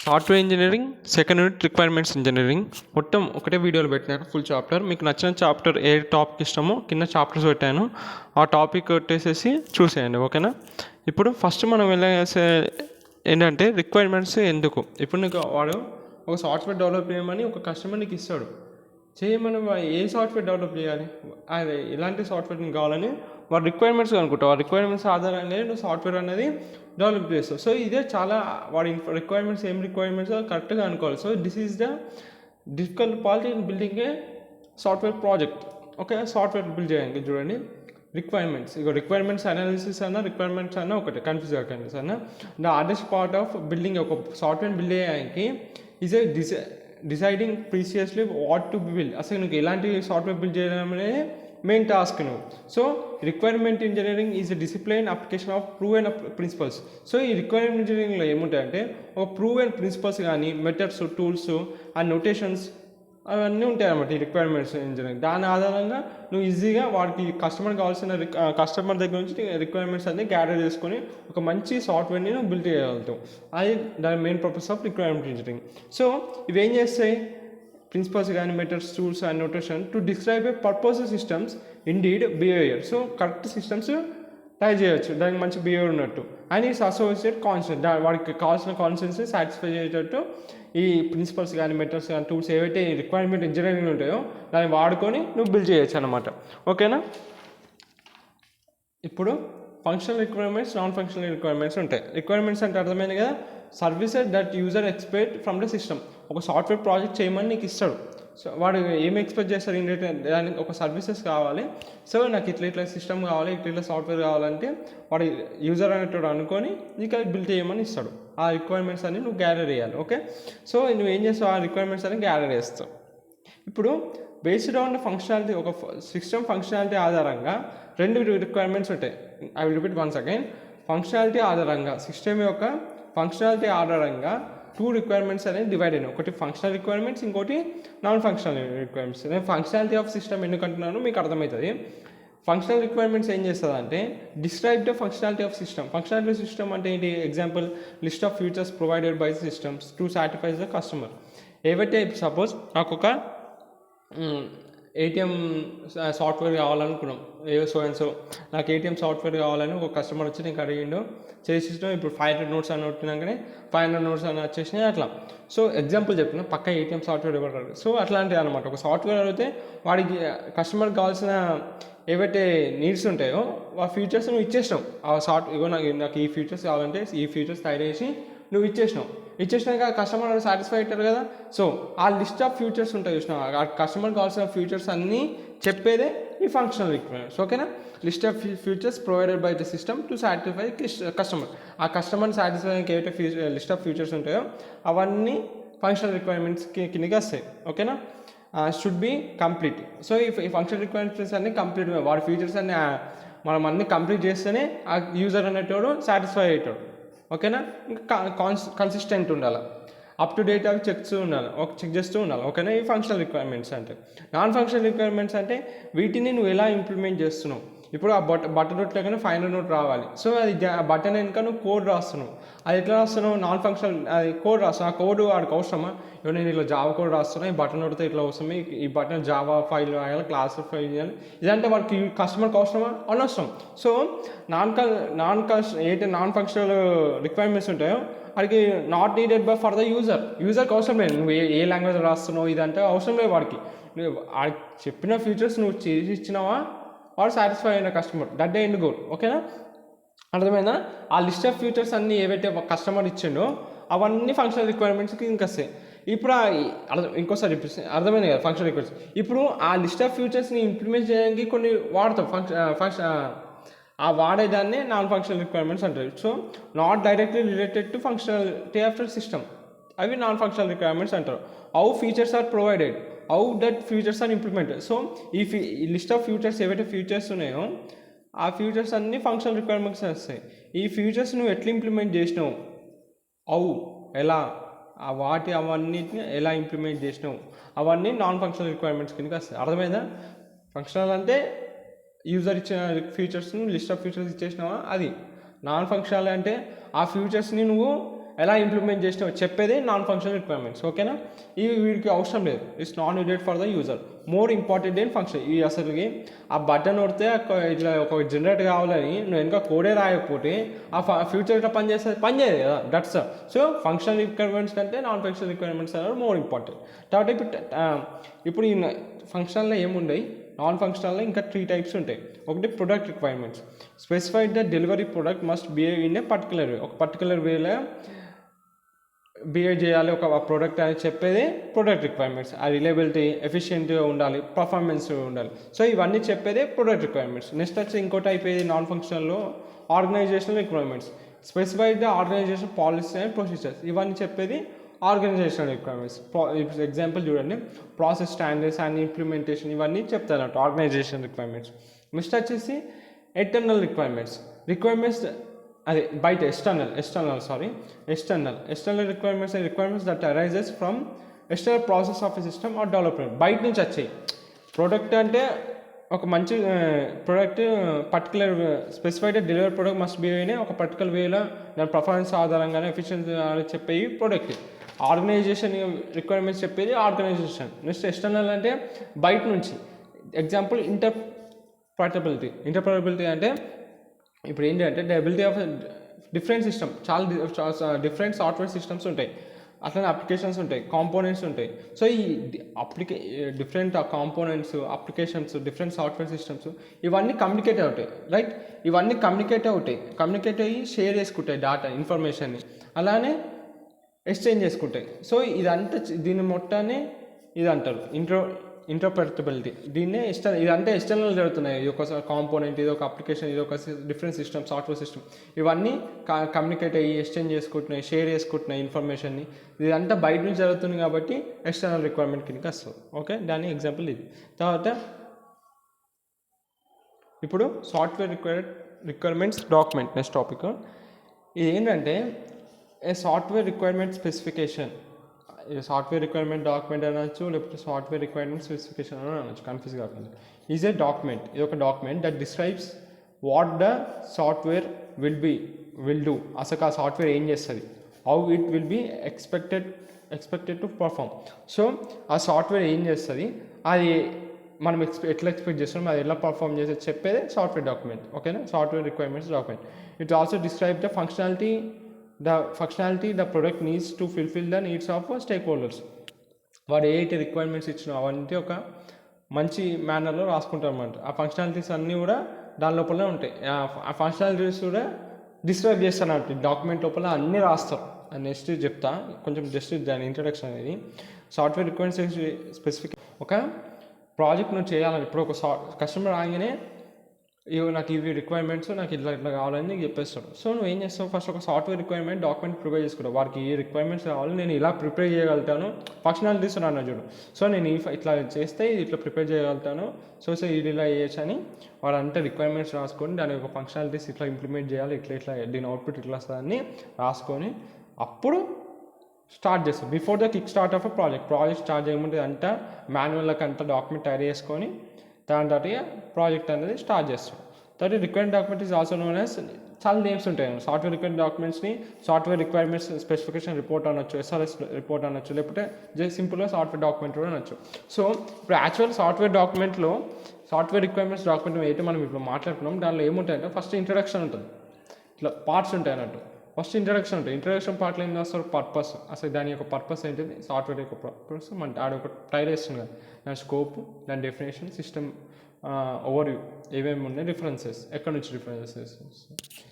Software engineering second unit requirements engineering మొత్తం ఒకటే వీడియోలో పెట్టాను ఫుల్ చాప్టర్. మీకు నచ్చిన చాప్టర్ ఏ టాపిక్ ఇష్టమో కింద చాప్టర్స్ పెట్టాను, ఆ టాపిక్ కొట్టేసేసి చూసేయండి, ఓకేనా. ఇప్పుడు ఫస్ట్ మనం వెళ్ళేసే ఏంటంటే రిక్వైర్మెంట్స్ ఎందుకు. ఇప్పుడు నీకు వాడు ఒక సాఫ్ట్వేర్ డెవలప్ చేయమని ఒక కస్టమర్ నీకు ఇస్తాడు, చేయమని ఏ సాఫ్ట్వేర్ డెవలప్ చేయాలి, అది ఎలాంటి సాఫ్ట్వేర్ నీకు కావాలని వాడు రిక్వైర్మెంట్స్ అనుకుంటావు. ఆ రిక్వైర్మెంట్స్ ఆధారంగా నువ్వు సాఫ్ట్వేర్ అనేది డెవలప్ చేస్తావు. సో ఇదే చాలా వాడి రిక్వైర్మెంట్స్ ఏం రిక్వైర్మెంట్స్ కరెక్ట్గా అనుకోవాలి. So this is the difficult part in building A software project. Okay, software build చేయడానికి చూడండి రిక్వైర్మెంట్స్. ఇక రిక్వైర్మెంట్స్ అనాలిసిస్ అన్న రిక్వైర్మెంట్స్ అన్న ఒకటి, కన్ఫ్యూజ్ అవ్వకండి అన్న. The hardest part of building ఒక సాఫ్ట్వేర్ బిల్డ్ చేయడానికి is a deciding precisely what to build. అసలు నీకు ఎలాంటి సాఫ్ట్వేర్ బిల్డ్ చేయడం అనేది మెయిన్ టాస్క్ నువ్వు. So requirement engineering is a discipline application of prove and principles. So ఈ రిక్వైర్మెంట్ ఇంజనీరింగ్లో ఏముంటాయంటే ఒక ప్రూవ్ అండ్ ప్రిన్సిపల్స్ కానీ మెథడ్స్, టూల్స్ అండ్ నోటేషన్స్ అవన్నీ ఉంటాయి అన్నమాట ఈ రిక్వైర్మెంట్స్ ఇంజనీరింగ్. దాని ఆధారంగా నువ్వు ఈజీగా వాడికి కస్టమర్ కావాల్సిన కస్టమర్ దగ్గర నుంచి రిక్వైర్మెంట్స్ అన్ని గ్యాదర్ చేసుకొని ఒక మంచి సాఫ్ట్వేర్ని నువ్వు బిల్డ్ చేయగలుగుతావు. అది దాని main purpose of requirement engineering. So ఇవేం చేస్తాయి, ప్రిన్సిపల్స్ కానీ methods, tools and notation to describe a purpose systems indeed behaviour. So correct systems try చేయొచ్చు దానికి మంచి బిహేవియర్ ఉన్నట్టు. అండ్ ఈస్ అసోసియేట్ కాన్సెప్ట్, వాడికి కావాల్సిన కాన్సెప్ట్స్ సాటిస్ఫై చేసేటట్టు ఈ ప్రిన్సిపల్స్ కానీ మెథడ్స్ కానీ టూల్స్ ఏవైతే రిక్వైర్మెంట్ ఇంజనీరింగ్ ఉంటాయో దాన్ని వాడుకొని నువ్వు బిల్డ్ చేయొచ్చు అనమాట, ఓకేనా. ఇప్పుడు functional requirements, non functional requirements ఉంటాయి. రిక్వైర్మెంట్స్ అంటే అర్థమైంది కదా, services that user expect from the system. ఒక సాఫ్ట్వేర్ ప్రాజెక్ట్ చేయమని నీకు ఇస్తాడు. సో వాడు ఏం ఎక్స్పెక్ట్ చేస్తారు, దానికి ఒక సర్వీసెస్ కావాలి. సో నాకు ఇట్లా సిస్టమ్ కావాలి, ఇట్లా సాఫ్ట్వేర్ కావాలంటే వాడు యూజర్ అనేటోడు అనుకొని నీకు అది బిల్డ్ చేయమని ఇస్తాడు. ఆ రిక్వైర్మెంట్స్ అన్ని నువ్వు గ్యాదర్ చేయాలి, ఓకే. సో నువ్వు ఏం చేస్తావు, ఆ రిక్వైర్మెంట్స్ అన్ని గ్యాదర్ చేస్తావు. ఇప్పుడు బేస్డ్ ఆన్ ఫంక్షనాలిటీ, ఒక సిస్టమ్ ఫంక్షనాలిటీ ఆధారంగా రెండు రిక్వైర్మెంట్స్ ఉంటాయి. I will repeat once again. Functionality ఆధారంగా, సిస్టమ్ యొక్క ఫంక్షనాలిటీ ఆధారంగా టూ రిక్వైర్మెంట్స్ అనేది డివైడ్ అయినాయి. ఒకటి ఫంక్షనల్ రిక్వైర్మెంట్స్, ఇంకోటి నాన్ ఫంక్షనల్ రిక్వైర్మెంట్స్. నేను ఫంక్షనాలిటీ ఆఫ్ సిస్టమ్ ఎందుకంటున్నాను మీకు అర్థమవుతుంది. ఫంక్షనల్ రిక్వైర్మెంట్స్ ఏం చేస్తుంది అంటే describe the functionality of system. Functionality system అంటే ఏంటి, example list of features provided by systems to satisfy the customer. ఏవైతే సపోజ్ నాకు ఒక ఏటీఎం సాఫ్ట్వేర్ కావాలనుకున్నాం, సో అండ్ సో నాకు ఏటీఎం సాఫ్ట్వేర్ కావాలని ఒక కస్టమర్ వచ్చి నీకు అడిగిండు, చేసిస్తాం. ఇప్పుడు 500 నోట్స్ అని వచ్చినాకనే 500 నోట్స్ అని వచ్చేసినాయి అట్లా. సో ఎగ్జాంపుల్ చెప్పిన పక్క ఏటీఎం సాఫ్ట్వేర్ ఇవ్వడారు. సో అట్లాంటివి అనమాట. ఒక సాఫ్ట్వేర్ అడిగితే వాడికి కస్టమర్కి కావాల్సిన ఏవైతే నీడ్స్ ఉంటాయో ఆ ఫీచర్స్ నువ్వు ఇచ్చేసినావు. ఆ ఇగో నాకు ఈ ఫీచర్స్ కావాలంటే ఈ ఫీచర్స్ తయారు చేసి నువ్వు ఇచ్చేసినాక కస్టమర్ సాటిస్ఫై అవుతారు కదా. సో ఆ లిస్ట్ ఆఫ్ ఫ్యూచర్స్ ఉంటాయి చూసినా, ఆ కస్టమర్కి కావాల్సిన ఫ్యూచర్స్ అన్నీ చెప్పేదే ఈ ఫంక్షనల్ రిక్వైర్మెంట్స్, ఓకేనా. List of futures provided by the system to satisfy customer. ఆ కస్టమర్ని సాటిస్ఫైకి ఏవైతే లిస్ట్ ఆఫ్ ఫ్యూచర్స్ ఉంటాయో అవన్నీ ఫంక్షనల్ రిక్వైర్మెంట్స్ కిందకి వస్తాయి, ఓకేనా. Should be complete. సో ఈ ఫంక్షనల్ రిక్వైర్మెంట్స్ అన్నీ కంప్లీట్, వాడి ఫీచర్స్ అన్నీ మనం అన్నీ కంప్లీట్ చేస్తేనే ఆ యూజర్ అనేటోడు సాటిస్ఫై అయ్యేటోడు, ఓకేనా. ఇంకా కన్సిస్టెంట్ ఉండాలి, అప్ టు డేట్ అవి చెక్ చేస్తూ ఉండాలి, ఓకేనా. ఈ ఫంక్షనల్ రిక్వైర్మెంట్స్ అంటే. నాన్ ఫంక్షనల్ రిక్వైర్మెంట్స్ అంటే వీటిని నువ్వు ఎలా ఇంప్లిమెంట్ చేస్తున్నావు. ఇప్పుడు ఆ బటన్ నోట్ లేకనే 500 నోట్ రావాలి. సో అది బటన్ వెనుక నువ్వు కోడ్ రాస్తున్నావు. అది ఎట్లా రాస్తున్నావు, నాన్ ఫంక్షనల్ అది కోడ్ రాస్తున్నావు. ఆ కోడ్ వాడికి అవసరమా, ఇవ్వ నేను ఇట్లా జావా కోడ్ రాస్తున్నా, ఈ బటన్ నోట్తో ఇట్లా అవసరమే, ఈ బటన్ జావా ఫైల్ రాయాలి, క్లాస్ ఫైల్ చేయాలి, ఇదంటే వాడికి కస్టమర్కి అవసరమా, అనవసరం. సో నాన్ ఫంక్షనల్ రిక్వైర్మెంట్స్ ఉంటాయో వాడికి not needed by for the యూజర్కి అవసరం లేదు. నువ్వు ఏ లాంగ్వేజ్ రాస్తున్నావు ఇదంటే అవసరం లేదు వాడికి. వాడికి చెప్పిన ఫీచర్స్ నువ్వు చేసి ఇచ్చినావా, వాడు సాటిస్ఫై అయిన customer, that day end goal, ఓకేనా. అర్థమైందా. ఆ లిస్ట్ ఆఫ్ ఫీచర్స్ అన్నీ ఏవైతే కస్టమర్ ఇచ్చిండో అవన్నీ ఫంక్షనల్ రిక్వైర్మెంట్స్కి ఇంకొస్తాయి. ఇప్పుడు ఇంకోసారి అర్థమైంది కదా ఫంక్షనల్ రిక్వైర్మెంట్స్. ఇప్పుడు ఆ లిస్ట్ ఆఫ్ ఫీచర్స్ని ఇంప్లిమెంట్ చేయడానికి కొన్ని వాడతాం. ఆ వాడేదాన్ని నాన్ ఫంక్షనల్ రిక్వైర్మెంట్స్ అంటారు. So not directly related to functionality of system, అవి నాన్ ఫంక్షనల్ రిక్వైర్మెంట్స్ అంటారు. How features are provided, how that features are implemented. So ఈ లిస్ట్ ఆఫ్ ఫీచర్స్ ఏవైతే ఫీచర్స్ ఉన్నాయో ఆ ఫీచర్స్ అన్నీ ఫంక్షనల్ రిక్వైర్మెంట్స్ వస్తాయి. ఈ ఫీచర్స్ నువ్వు ఎట్లా ఇంప్లిమెంట్ చేసినావు, ఎలా అవన్నిటిని ఎలా ఇంప్లిమెంట్ చేసినావు, అవన్నీ నాన్ ఫంక్షనల్ రిక్వైర్మెంట్స్ కిందకి వస్తాయి. అర్థమైందా. ఫంక్షనల్ అంటే యూజర్ ఇచ్చిన ఫీచర్స్ని లిస్ట్ ఆఫ్ ఫీచర్స్ ఇచ్చేసినావా అది. నాన్ ఫంక్షనల్ అంటే ఆ ఫీచర్స్ని నువ్వు ఎలా ఇంప్లిమెంట్ చేసినా చెప్పేది నాన్ ఫంక్షనల్ రిక్వైర్మెంట్స్. ఓకేనా, ఇవి వీడికి అవసరం లేదు, it's non needed for the user, more important then function. ఇవి అసలుకి ఆ బటన్ కొడితే ఇట్లా ఒక జనరేట్ కావాలని నువ్వు వెనక కోడే రాయకపోతే ఆ ఫ్యూచర్ ఇట్లా పని చేయదు కదా, దట్స్. సో ఫంక్షనల్ రిక్వైర్మెంట్స్ కంటే నాన్ ఫంక్షనల్ రిక్వైర్మెంట్స్ అనేవి మోర్ ఇంపార్టెంట్. కాబట్టి ఇప్పుడు ఈ ఫంక్షనల్లో ఏముండయి, నాన్ ఫంక్షనల్లో ఇంకా 3 టైప్స్ ఉంటాయి. ఒకటి product requirements, specified the delivery product must behave in a particular way, ఒక పర్టికులర్ వేలో బిహేవ్ చేయాలి ఒక ప్రోడక్ట్ అని చెప్పేది ప్రొడక్ట్ రిక్వైర్మెంట్స్. ఆ రిలయబిలిటీ, ఎఫిషియెంట్గా ఉండాలి, పర్ఫార్మెన్స్ ఉండాలి. సో ఇవన్నీ చెప్పేదే ప్రొడక్ట్ రిక్వైర్మెంట్స్. నెక్స్ట్ వచ్చి ఇంకోటి అయిపోయేది నాన్ ఫంక్షనల్లో organizational requirements, specified the organization policy and procedures. ఇవన్నీ చెప్పేది ఆర్గనైజేషనల్ రిక్వైర్మెంట్స్. ఎగ్జాంపుల్ చూడండి, ప్రాసెస్ స్టాండర్డ్స్ అండ్ ఇంప్లిమెంటేషన్, ఇవన్నీ చెప్తారన్నట్టు ఆర్గనైజేషన్ రిక్వైర్మెంట్స్. నెక్స్ట్ వచ్చేసి ఎటర్నల్ రిక్వైర్మెంట్స్ అదే బయట external requirements that arises from external process of a system or development. బయట నుంచి వచ్చాయి ప్రోడక్ట్ అంటే ఒక మంచి product particular specified delivery product must be అయినా ఒక పర్టికులర్ వేలో దాని పర్ఫార్మెన్స్ ఆధారంగానే ఎఫిషియన్సీ చెప్పేవి ప్రొడక్ట్. ఆర్గనైజేషన్ రిక్వైర్మెంట్స్ చెప్పేది ఆర్గనైజేషన్. నెక్స్ట్ ఎక్స్టర్నల్ అంటే బయట నుంచి. ఎగ్జాంపుల్ ఇంటర్ప్రెటబిలిటీ అంటే ఇప్పుడు ఏంటంటే the ability of different system, చాలా డిఫరెంట్ సాఫ్ట్వేర్ సిస్టమ్స్ ఉంటాయి, అట్లనే అప్లికేషన్స్ ఉంటాయి, కాంపోనెంట్స్ ఉంటాయి. సో ఈ different components, applications, different software systems ఇవన్నీ కమ్యూనికేట్ అవుతాయి, రైట్. ఇవన్నీ కమ్యూనికేట్ అయ్యి షేర్ చేసుకుంటాయి డేటా, ఇన్ఫర్మేషన్ని, అలానే ఎక్స్చేంజ్ చేసుకుంటాయి. సో ఇదంతా దీని మొత్తాన్ని ఇది అంటారు ఇంటర్ప్రెటబిలిటీ. దీన్నే ఇదంటే ఎక్స్టర్నల్ జరుగుతున్నాయి. ఇది ఒక కాంపోనెంట్, ఇది ఒక అప్లికేషన్, ఇది ఒక డిఫరెంట్ సిస్టమ్, సాఫ్ట్వేర్ సిస్టమ్, ఇవన్నీ కమ్యూనికేట్ అయ్యి ఎక్స్చేంజ్ చేసుకుంటున్నాయి, షేర్ చేసుకుంటున్నాయి ఇన్ఫర్మేషన్ని. ఇదంతా బయట నుంచి జరుగుతుంది కాబట్టి ఎక్స్టర్నల్ రిక్వైర్మెంట్ కిందకి వస్తుంది. ఓకే, దాని ఎగ్జాంపుల్ ఇది. తర్వాత ఇప్పుడు software requirements document, next topic. ఇది ఏంటంటే a software requirement specification, software requirement document అనొచ్చు, లేకపోతే సాఫ్ట్వేర్ రిక్వైర్మెంట్ స్పెసిఫికేషన్ అని అనొచ్చు, కన్ఫ్యూజ్ కాకుండా. ఈజ్ ఏ డాక్యుమెంట్, ఇది ఒక document that describes what the software will do. అసలు ఆ సాఫ్ట్వేర్ ఏం చేస్తుంది, how it will be expected to perform. So ఆ సాఫ్ట్వేర్ ఏం చేస్తుంది, అది మనం ఎట్లా ఎక్స్పెక్ట్ చేస్తున్నాం, అది ఎలా పర్ఫామ్ చేసేది చెప్పేదే సాఫ్ట్వేర్ డాక్యుమెంట్. ఓకేనా, software requirements document. It also describe the functionality the product needs to fulfill the needs of stakeholders. వాడు ఏ రిక్వైర్మెంట్స్ ఇచ్చినా అవన్నీ ఒక మంచి మేనర్లో రాసుకుంటారు అన్నమాట. ఆ ఫంక్షనాలిటీస్ అన్నీ కూడా దాని లోపలనే ఉంటాయి. ఆ ఫంక్షనాలిటీస్ కూడా డిస్క్రైబ్ చేస్తాను అంటే డాక్యుమెంట్ లోపల అన్నీ రాస్తారు. నెక్స్ట్ చెప్తా, కొంచెం జస్ట్ దాని ఇంట్రడక్షన్ అనేది. సాఫ్ట్వేర్ రిక్వైర్మెంట్స్ స్పెసిఫిక్ ఒక ప్రాజెక్ట్ నువ్వు చేయాలని, ఇప్పుడు ఒక కస్టమర్ రాగానే నాకు ఇవి రిక్వైర్మెంట్స్, నాకు ఇట్లా కావాలని నీకు చెప్పేస్తాడు. సో నువ్వు ఏం చేస్తావు, ఫస్ట్ ఒక సాఫ్ట్వేర్ రిక్వైర్మెంట్ డాక్యుమెంట్ ప్రిపేర్ చేసుకుంటావు. వారికి ఈ రిక్వైర్మెంట్స్ కావాలి, నేను ఇలా ప్రిపేర్ చేయగలుగుతాను, ఫంక్షనాలిటీస్ అన్న చూడు. సో నేను ఇట్లా చేస్తే ఇట్లా ప్రిపేర్ చేయగలుగుతాను, సో ఇది ఇలా చేయొచ్చు అని వాడంటే రిక్వైర్మెంట్స్ రాసుకొని దాని యొక్క ఫంక్షనాలిటీస్ ఇట్లా ఇంప్లిమెంట్ చేయాలి, ఇట్లా దీని అవుట్పుట్ ఇట్లా వస్తుందని రాసుకొని అప్పుడు స్టార్ట్ చేస్తాం. Before the kick start of project start చేయమంటే అంతా మాన్యువల్కి అంతా డాక్యుమెంట్ తయారు చేసుకొని దాని తర్వాత ప్రాజెక్ట్ అనేది స్టార్ట్ చేస్తాం. తర్వాత requirement document is also known as, చాలా నేమ్స్ ఉంటాయి. సాఫ్ట్వేర్ రిక్వైర్మెంట్ డాక్యుమెంట్స్ని సాఫ్ట్వేర్ రిక్వైర్మెంట్స్ స్పెసిఫికేషన్ రిపోర్ట్ అనొచ్చు, SRS రిపోర్ట్ అనొచ్చు, లేకపోతే జస్ట్ సింపుల్గా సాఫ్ట్వేర్ డాక్యుమెంట్ కూడా అనొచ్చు. సో ఇప్పుడు యాక్చువల్ సాఫ్ట్వేర్ డాక్యుమెంట్లో సాఫ్ట్వేర్ రిక్వైర్మెంట్స్ డాక్యుమెంట్ అయితే మనం ఇప్పుడు మాట్లాడుకున్నాం, దానిలో ఏముంటాయంటే ఫస్ట్ ఇంట్రడక్షన్ ఉంటుంది, ఇట్లా పార్ట్స్ ఉంటాయి అన్నట్టు. ఫస్ట్ ఇంట్రడక్షన్ ఉంటుంది. ఇంట్రడక్షన్ పార్ట్లో ఏం చేస్తారు, పర్పస్, అసలు దాని యొక్క పర్పస్ ఏంటిది, సాఫ్ట్వేర్ యొక్క పర్పస్ అంటే ఆడ ఒక ట్రైల్ వేస్తుంది కదా, దాని స్కోప్, దాని డెఫినేషన్, సిస్టమ్ ఓవర్వ్యూ, ఏమేమి ఉన్నాయి, రిఫరెన్సెస్, ఎక్కడి నుంచి రిఫరెన్సెస్.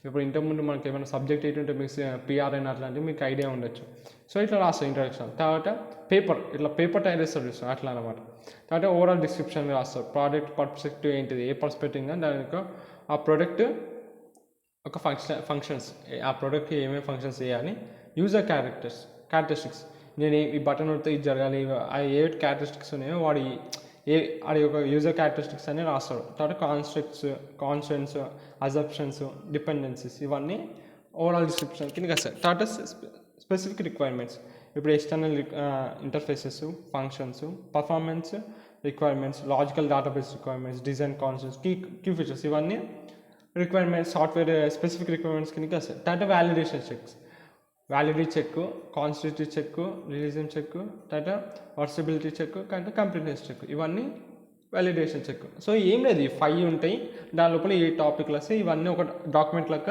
ఇప్పుడు ఇంతకుముందు మనకి ఏమైనా సబ్జెక్ట్ ఏంటంటే మీకు PRN అట్లాంటివి మీకు ఐడియా ఉండొచ్చు. సో ఇట్లా రాస్తాం ఇంట్రడక్షన్. తర్వాత పేపర్ టైల్ వేస్తారు అట్లా అనమాట. తర్వాత ఓవరాల్ డిస్క్రిప్షన్ రాస్తారు, ప్రోడక్ట్ పర్స్పెక్టివ్ ఏంటిది, ఏ పర్స్పెక్టివ్ దాని యొక్క ఆ ప్రోడక్ట్ ఒక ఫంక్షన్స్, ఆ ప్రోడక్ట్కి ఏమేమి ఫంక్షన్స్ చేయాలి, యూజర్ క్యారెక్టరిస్టిక్స్, నేను ఈ బటన్ కొడితే ఇది జరగాలి, ఏ క్యారెక్టరిస్టిక్స్ ఉన్నాయో వాడి యొక్క యూజర్ క్యారెక్టరిస్టిక్స్ అన్నీ రాస్తాడు. తర్వాత కాన్స్టెంట్స్, అజంప్షన్స్, డిపెండెన్సీస్, ఇవన్నీ ఓవరాల్ డిస్క్రిప్షన్ కిందకి వస్తాయి. తర్వాత స్పెసిఫిక్ రిక్వైర్మెంట్స్, ఇప్పుడు external interfaces, functions, performance requirements, logical database requirements, design concepts, key features, ఇవన్నీ రిక్వైర్మెంట్స్, సాఫ్ట్వేర్ స్పెసిఫిక్ రిక్వైర్మెంట్స్ కిందకి వస్తాయి. తర్వాత validation checks, validity check, constitutive check, religion check, తర్వాత వర్సబిలిటీ చెక్, అంటే కంప్లీట్నెస్ చెక్, ఇవన్నీ వ్యాలిడేషన్ చెక్. సో ఏం లేదు, ఈ 5 ఉంటాయి. దాని లోపల ఏ టాపిక్లు వస్తాయి, ఇవన్నీ ఒక డాక్యుమెంట్ లెక్క.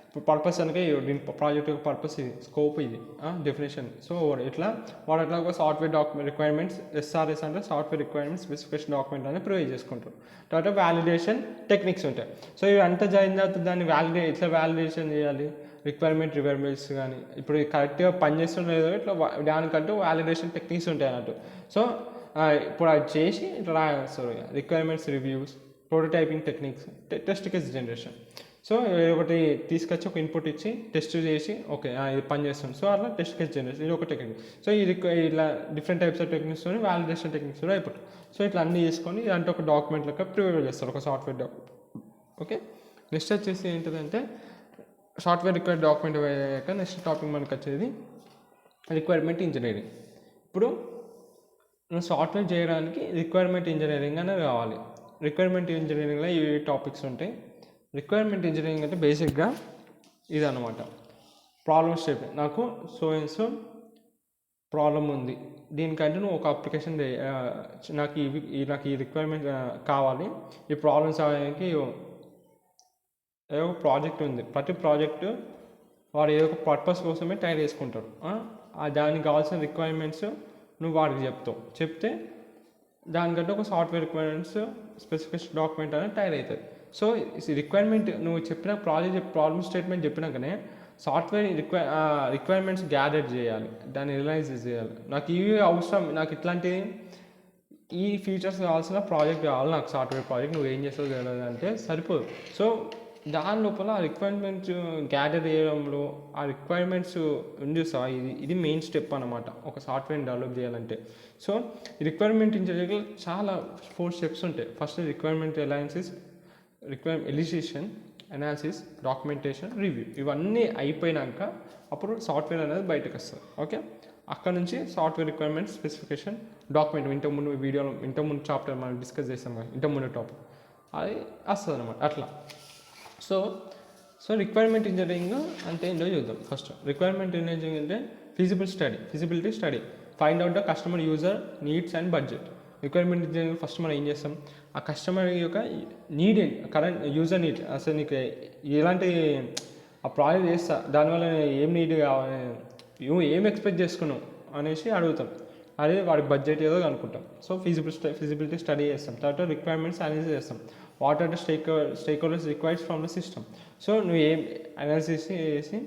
ఇప్పుడు పర్పస్ అనగా దీని ప్రాజెక్ట్ యొక్క పర్పస్ ఇది, స్కోప్ ఇది, డెఫినేషన్. సో ఇట్లా వాడు అట్లా ఒక సాఫ్ట్వేర్ డాక్యుమెంట్ రిక్వైర్మెంట్స్, SRS అంటే సాఫ్ట్వేర్ రిక్వైర్మెంట్స్ స్పెసిఫికేషన్ డాక్యుమెంట్ అనేది ప్రొవైడ్ చేసుకుంటారు. తర్వాత వ్యాలిడేషన్ టెక్నిక్స్ ఉంటాయి. సో ఇవి అంతా జరిగిన తర్వాత దాన్ని ఎట్లా వ్యాలిడేషన్ చేయాలి, రిక్వైర్మెంట్స్ కానీ ఇప్పుడు కరెక్ట్గా పనిచేస్తుందో లేదో ఇట్లా దానికంటూ వ్యాలిడేషన్ టెక్నిక్స్ ఉంటాయి అన్నట్టు. సో ఇప్పుడు అది చేసి ఇట్లా రాస్తారు requirements reviews, prototyping techniques, test case generation. So ఒకటి తీసుకొచ్చి ఒక ఇన్పుట్ ఇచ్చి టెస్ట్ చేసి ఓకే ఇది పని చేస్తుంది. సో అట్లా టెస్ట్ కేస్ జనరేషన్, ఇది ఒక టెక్నిక్. సో ఇది ఇట్లా డిఫరెంట్ టైప్స్ ఆఫ్ టెక్నిక్స్తో వ్యాలిడేషన్ టెక్నిక్స్ కూడా అయిపోతుంది. సో ఇట్లా అన్నీ చేసుకొని ఇదంటే ఒక డాక్యుమెంట్ లెక్క ప్రిపేర్ చేస్తారు, ఒక సాఫ్ట్వేర్ డాక్యుమెంట్. ఓకే, నెక్స్ట్ వచ్చేసి ఏంటిదంటే సాఫ్ట్వేర్ రిక్వైర్డ్ డాక్యుమెంట్ అయ్యాక నెక్స్ట్ టాపిక్ మనకు వచ్చేది రిక్వైర్మెంట్ ఇంజనీరింగ్. ఇప్పుడు సాఫ్ట్వేర్ చేయడానికి రిక్వైర్మెంట్ ఇంజనీరింగ్ అనేది కావాలి. రిక్వైర్మెంట్ ఇంజనీరింగ్లో ఈ టాపిక్స్ ఉంటాయి. రిక్వైర్మెంట్ ఇంజనీరింగ్ అంటే బేసిక్గా ఇది అనమాట, ప్రాబ్లమ్ స్టేట్మెంట్. నాకు సో ప్రాబ్లం ఉంది, దీనికంటే నువ్వు ఒక అప్లికేషన్ నాకు ఈ రిక్వైర్మెంట్ కావాలి, ఈ ప్రాబ్లమ్స్ అవడానికి ఏదో ఒక ప్రాజెక్ట్ ఉంది. ప్రతి ప్రాజెక్టు వాడు ఏదో ఒక పర్పస్ కోసమే తయారు చేసుకుంటాడు. దానికి కావాల్సిన రిక్వైర్మెంట్స్ నువ్వు వాడికి చెప్తే దానికంటే ఒక సాఫ్ట్వేర్ రిక్వైర్మెంట్స్ స్పెసిఫికేషన్ డాక్యుమెంట్ అనేది తయారవుతుంది. సో రిక్వైర్మెంట్ నువ్వు చెప్పిన ప్రాబ్లమ్ స్టేట్మెంట్ చెప్పినాకనే సాఫ్ట్వేర్ రిక్వైర్మెంట్స్ గ్యాదర్ చేయాలి, దాన్ని రియలైజ్ చేయాలి. నాకు ఇవి అవసరం, నాకు ఇట్లాంటి ఈ ఫీచర్స్ కావాల్సిన ప్రాజెక్ట్ కావాలి, నాకు సాఫ్ట్వేర్ ప్రాజెక్ట్, నువ్వు ఏం చేస్తావు తెలియదు అంటే సరిపోదు. సో దాని లోపల ఆ రిక్వైర్మెంట్స్ గ్యాదర్ చేయడంలో ఆ రిక్వైర్మెంట్స్ ఉంది సార్, ఇది మెయిన్ స్టెప్ అనమాట ఒక సాఫ్ట్వేర్ని డెవలప్ చేయాలంటే. సో రిక్వైర్మెంట్ ఇంజనీరింగ్లో చాలా 4 స్టెప్స్ ఉంటాయి. First requirement elicitation, analysis, documentation, review. ఇవన్నీ అయిపోయినాక అప్పుడు సాఫ్ట్వేర్ అనేది బయటకు వస్తుంది. ఓకే, అక్కడ నుంచి సాఫ్ట్వేర్ రిక్వైర్మెంట్ స్పెసిఫికేషన్ డాక్యుమెంట్ ఇంతకుముందు చాప్టర్ మనం డిస్కస్ చేస్తాం కదా, ఇంతకుముందు టాపిక్ అది వస్తుంది అనమాట అట్లా. సో రిక్వైర్మెంట్ ఇంజనీరింగ్ అంటే ఏంటో చూద్దాం. ఫస్ట్ రిక్వైర్మెంట్ ఇంజనీరింగ్ అంటే feasibility study, find out the customer user needs and budget. Requirement engineering first మనం ఏం చేస్తాం, ఆ కస్టమర్ యొక్క నీడ్ ఏంటి, కరెంట్ యూజర్ నీడ్, అసలు నీకు ఎలాంటి ఆ ప్రాజెక్ట్ చేస్తా దానివల్ల ఏం నీడ్ కావాలి, నువ్వు ఏం ఎక్స్పెక్ట్ చేసుకున్నావు అనేసి అడుగుతాం. అదే వాడి బడ్జెట్ ఏదో అనుకుంటాం. సో ఫిజిబిలిటీ స్టడీ చేస్తాం. తర్వాత రిక్వైర్మెంట్స్ అనాలిసిస్ చేస్తాం. What are the stakeholders requires from the system. So నువ్వు ఏం అనాలిసిస్ చేసి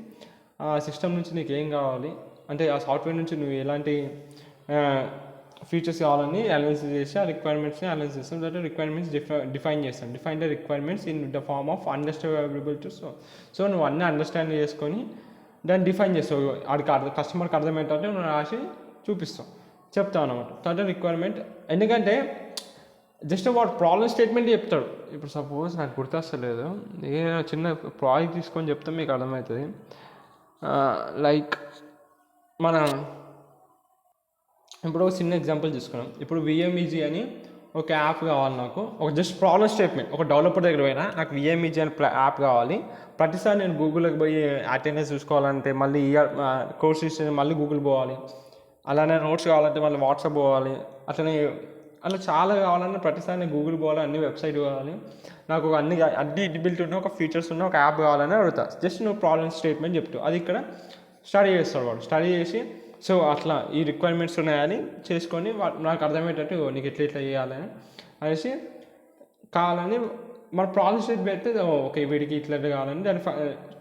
ఆ సిస్టమ్ నుంచి నీకు ఏం కావాలి అంటే ఆ సాఫ్ట్వేర్ నుంచి నువ్వు ఎలాంటి ఫీచర్స్ కావాలని అనాలిసిస్ చేసి ఆ రిక్వైర్మెంట్స్ని అనాలిసిస్ చేస్తాం. తర్వాత రిక్వైర్మెంట్స్ డిఫైన్ చేస్తాం. Define the requirements in the form of understandable to so నువ్వు అన్నీ అండర్స్టాండ్ చేసుకొని దాన్ని డిఫైన్ చేస్తావు. వాడికి కస్టమర్కి అర్థమవుతుంటే నువ్వు రాసి చూపిస్తావు, చెప్తావు అనమాట. తర్వాత రిక్వైర్మెంట్, ఎందుకంటే జస్ట్ వాడు ప్రాబ్లమ్ స్టేట్మెంట్ చెప్తాడు. ఇప్పుడు సపోజ్ నాకు గుర్తొస్తలేదు, ఏదైనా చిన్న ప్రాజెక్ట్ తీసుకొని చెప్తే మీకు అర్థమవుతుంది. లైక్ మన ఇప్పుడు ఒక చిన్న ఎగ్జాంపుల్ తీసుకున్నాం. ఇప్పుడు VMEG అని ఒక యాప్ కావాలి నాకు, ఒక జస్ట్ ప్రాబ్లమ్ స్టేట్మెంట్. ఒక డెవలపర్ దగ్గర పోయినా నాకు VMEG అని యాప్ కావాలి. ప్రతిసారి నేను గూగుల్కి పోయి అటెండెన్స్ చూసుకోవాలంటే మళ్ళీ కోర్స్ ఇస్తే మళ్ళీ గూగుల్ పోవాలి, అలానే నోట్స్ కావాలంటే మళ్ళీ వాట్సాప్ పోవాలి, అట్లనే అలా చాలా కావాలన్నా ప్రతిసారి నేను గూగుల్ పోవాలి, అన్ని వెబ్సైట్ కావాలి, నాకు అన్ని ఇన్బిల్ట్ ఉన్న ఒక ఫీచర్స్ ఉన్న ఒక యాప్ కావాలని అడుగుతా. జస్ట్ నువ్వు ప్రాబ్లమ్ స్టేట్మెంట్ చెప్తావు, అది ఇక్కడ స్టడీ చేస్తాడు వాడు. స్టడీ చేసి సో అట్లా ఈ రిక్వైర్మెంట్స్ ఉన్నాయని చేసుకొని నాకు అర్థమయ్యేటట్టు నీకు ఎట్లా చేయాలని అనేసి కావాలని మన ప్రాబ్లమ్ స్టేట్ పెడితే ఓకే వీడికి ఇట్లా కావాలని దాన్ని